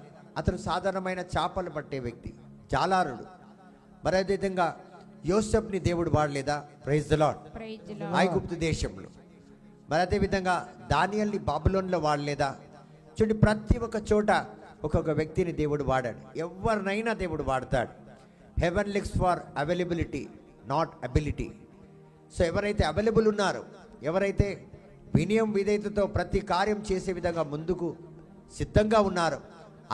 అతను సాధారణమైన చేపలు పట్టే వ్యక్తి, జాలారుడు. మరి అదేవిధంగా యోసెఫ్ని దేవుడు వాడలేదా? Praise the lord. Praise the lord. ఐగుప్తు దేశంలో. మరి అదేవిధంగా దానియేల్ని బాబిలోన్లో వాడలేదా? చూడండి, ప్రతి ఒక్క చోట ఒక్కొక్క వ్యక్తిని దేవుడు వాడాడు. ఎవరినైనా దేవుడు వాడతాడు. Heaven looks for availability, not ability. So ఎవరైతే అవైలబుల్ ఉన్నారో, ఎవరైతే వినయం విధేయతతో ప్రతి కార్యం చేసే విధంగా ముందుకు సిద్ధంగా ఉన్నారో,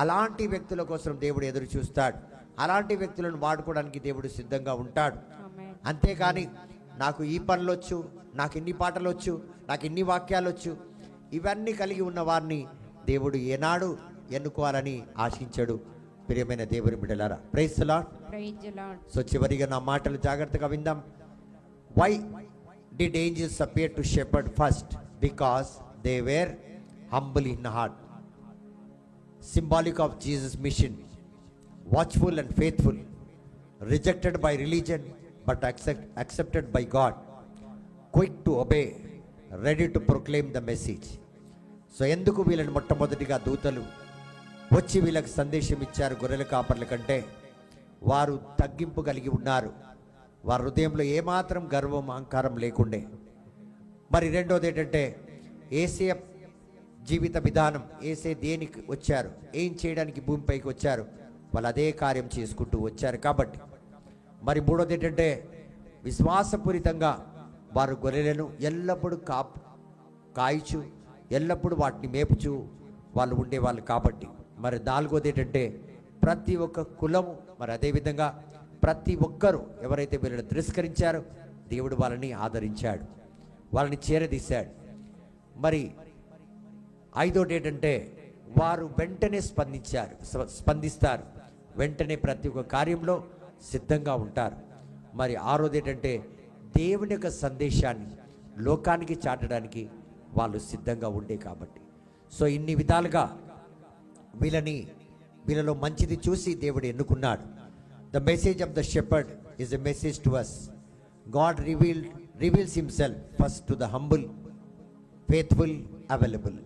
అలాంటి వ్యక్తుల కోసం దేవుడు ఎదురు చూస్తాడు. అలాంటి వ్యక్తులను వాడుకోవడానికి దేవుడు సిద్ధంగా ఉంటాడు. ఆమేన్. అంతేకాని నాకు ఈ పనులు వచ్చు, నాకు ఇన్ని పాటలు వచ్చు, నాకు ఇన్ని వాక్యాలు వచ్చు, ఇవన్నీ కలిగి ఉన్న వారిని దేవుడు ఏనాడు ఎన్నుకోవాలని ఆశించాడు. ప్రియమైన దేవుని బిడ్డలారా, praise the lord. Praise the lord. So చివరిగా నా మాటలు జాగ్రత్తగా విందాం. Why did angels appear to shepherd first? Because they were humble in heart. Symbolic of Jesus mission, watchful and faithful, rejected by religion but accepted by God, quick to obey, ready to proclaim the message. So ఎందుకు వీళ్ళని మొట్టమొదటిగా దూతలు వచ్చి వీళ్ళకి సందేశం ఇచ్చారు? గొర్రెల కాపర్ల కంటే వారు తగ్గింపు కలిగి ఉన్నారు. వారి హృదయంలో ఏమాత్రం గర్వం అహంకారం లేకుండే. మరి రెండోది ఏంటంటే ఏసే జీవిత విధానం, ఏసే దేనికి వచ్చారు, ఏం చేయడానికి భూమిపైకి వచ్చారు, వాళ్ళు అదే కార్యం చేసుకుంటూ వచ్చారు కాబట్టి. మరి మూడోది ఏంటంటే విశ్వాసపూరితంగా వారు గొర్రెలను ఎల్లప్పుడూ కాయచు ఎల్లప్పుడూ వాటిని మేపుచు వాళ్ళు ఉండేవాళ్ళు కాబట్టి. మరి నాలుగోది ఏంటంటే ప్రతి ఒక్క కులము, మరి అదేవిధంగా ప్రతి ఒక్కరూ ఎవరైతే వీళ్ళని తిరస్కరించారో దేవుడు వాళ్ళని ఆదరించాడు, వాళ్ళని చేరదీశాడు. మరి ఐదోటి ఏంటంటే వారు వెంటనే స్పందిస్తారు, వెంటనే ప్రతి ఒక్క కార్యంలో సిద్ధంగా ఉంటారు. మరి ఆరోది ఏంటంటే దేవుని యొక్క సందేశాన్ని లోకానికి చాటడానికి వాళ్ళు సిద్ధంగా ఉండే కాబట్టి. సో ఇన్ని విధాలుగా వీళ్ళలో మంచిది చూసి దేవుడు ఎన్నుకున్నాడు. The message of the shepherd is a message to us. God reveals himself first to the humble, faithful, available.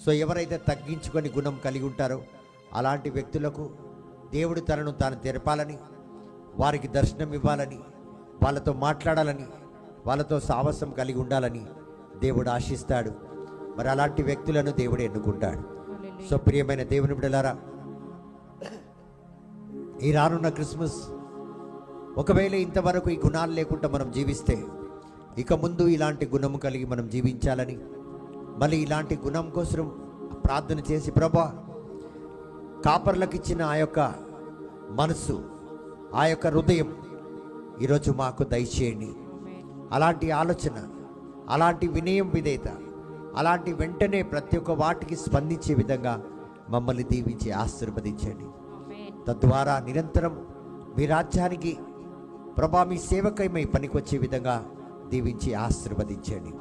So ఎవరైతే తగ్గించుకొని గుణం కలిగి ఉంటారో అలాంటి వ్యక్తులకు దేవుడు తనను తాను తెరపాలని, వారికి దర్శనం ఇవ్వాలని, వాళ్ళతో మాట్లాడాలని, వాళ్ళతో సాహసం కలిగి ఉండాలని దేవుడు ఆశిస్తాడు. మరి అలాంటి వ్యక్తులను దేవుడు ఎన్నుకుంటాడు. సో ప్రియమైన దేవుని బిడ్డలారా, ఈ రానున్న క్రిస్మస్ ఒకవేళ ఇంతవరకు ఈ గుణాలు లేకుండా మనం జీవిస్తే ఇక ముందు ఇలాంటి గుణము కలిగి మనం జీవించాలని, మళ్ళీ ఇలాంటి గుణం కోసం ప్రార్థన చేసి, ప్రభా కాపర్లకు ఇచ్చిన ఆ యొక్క మనసు, ఆ యొక్క హృదయం ఈరోజు మాకు దయచేయండి. అలాంటి ఆలోచన, అలాంటి వినయం, విధేయత, అలాంటి వెంటనే ప్రతి ఒక్క వాటికి స్పందించే విధంగా మమ్మల్ని దీవించి ఆశీర్వదించండి. తద్వారా నిరంతరం మీ రాజ్యానికి ప్రభా, మీ సేవకై పనికొచ్చే విధంగా దీవించి ఆశీర్వదించండి.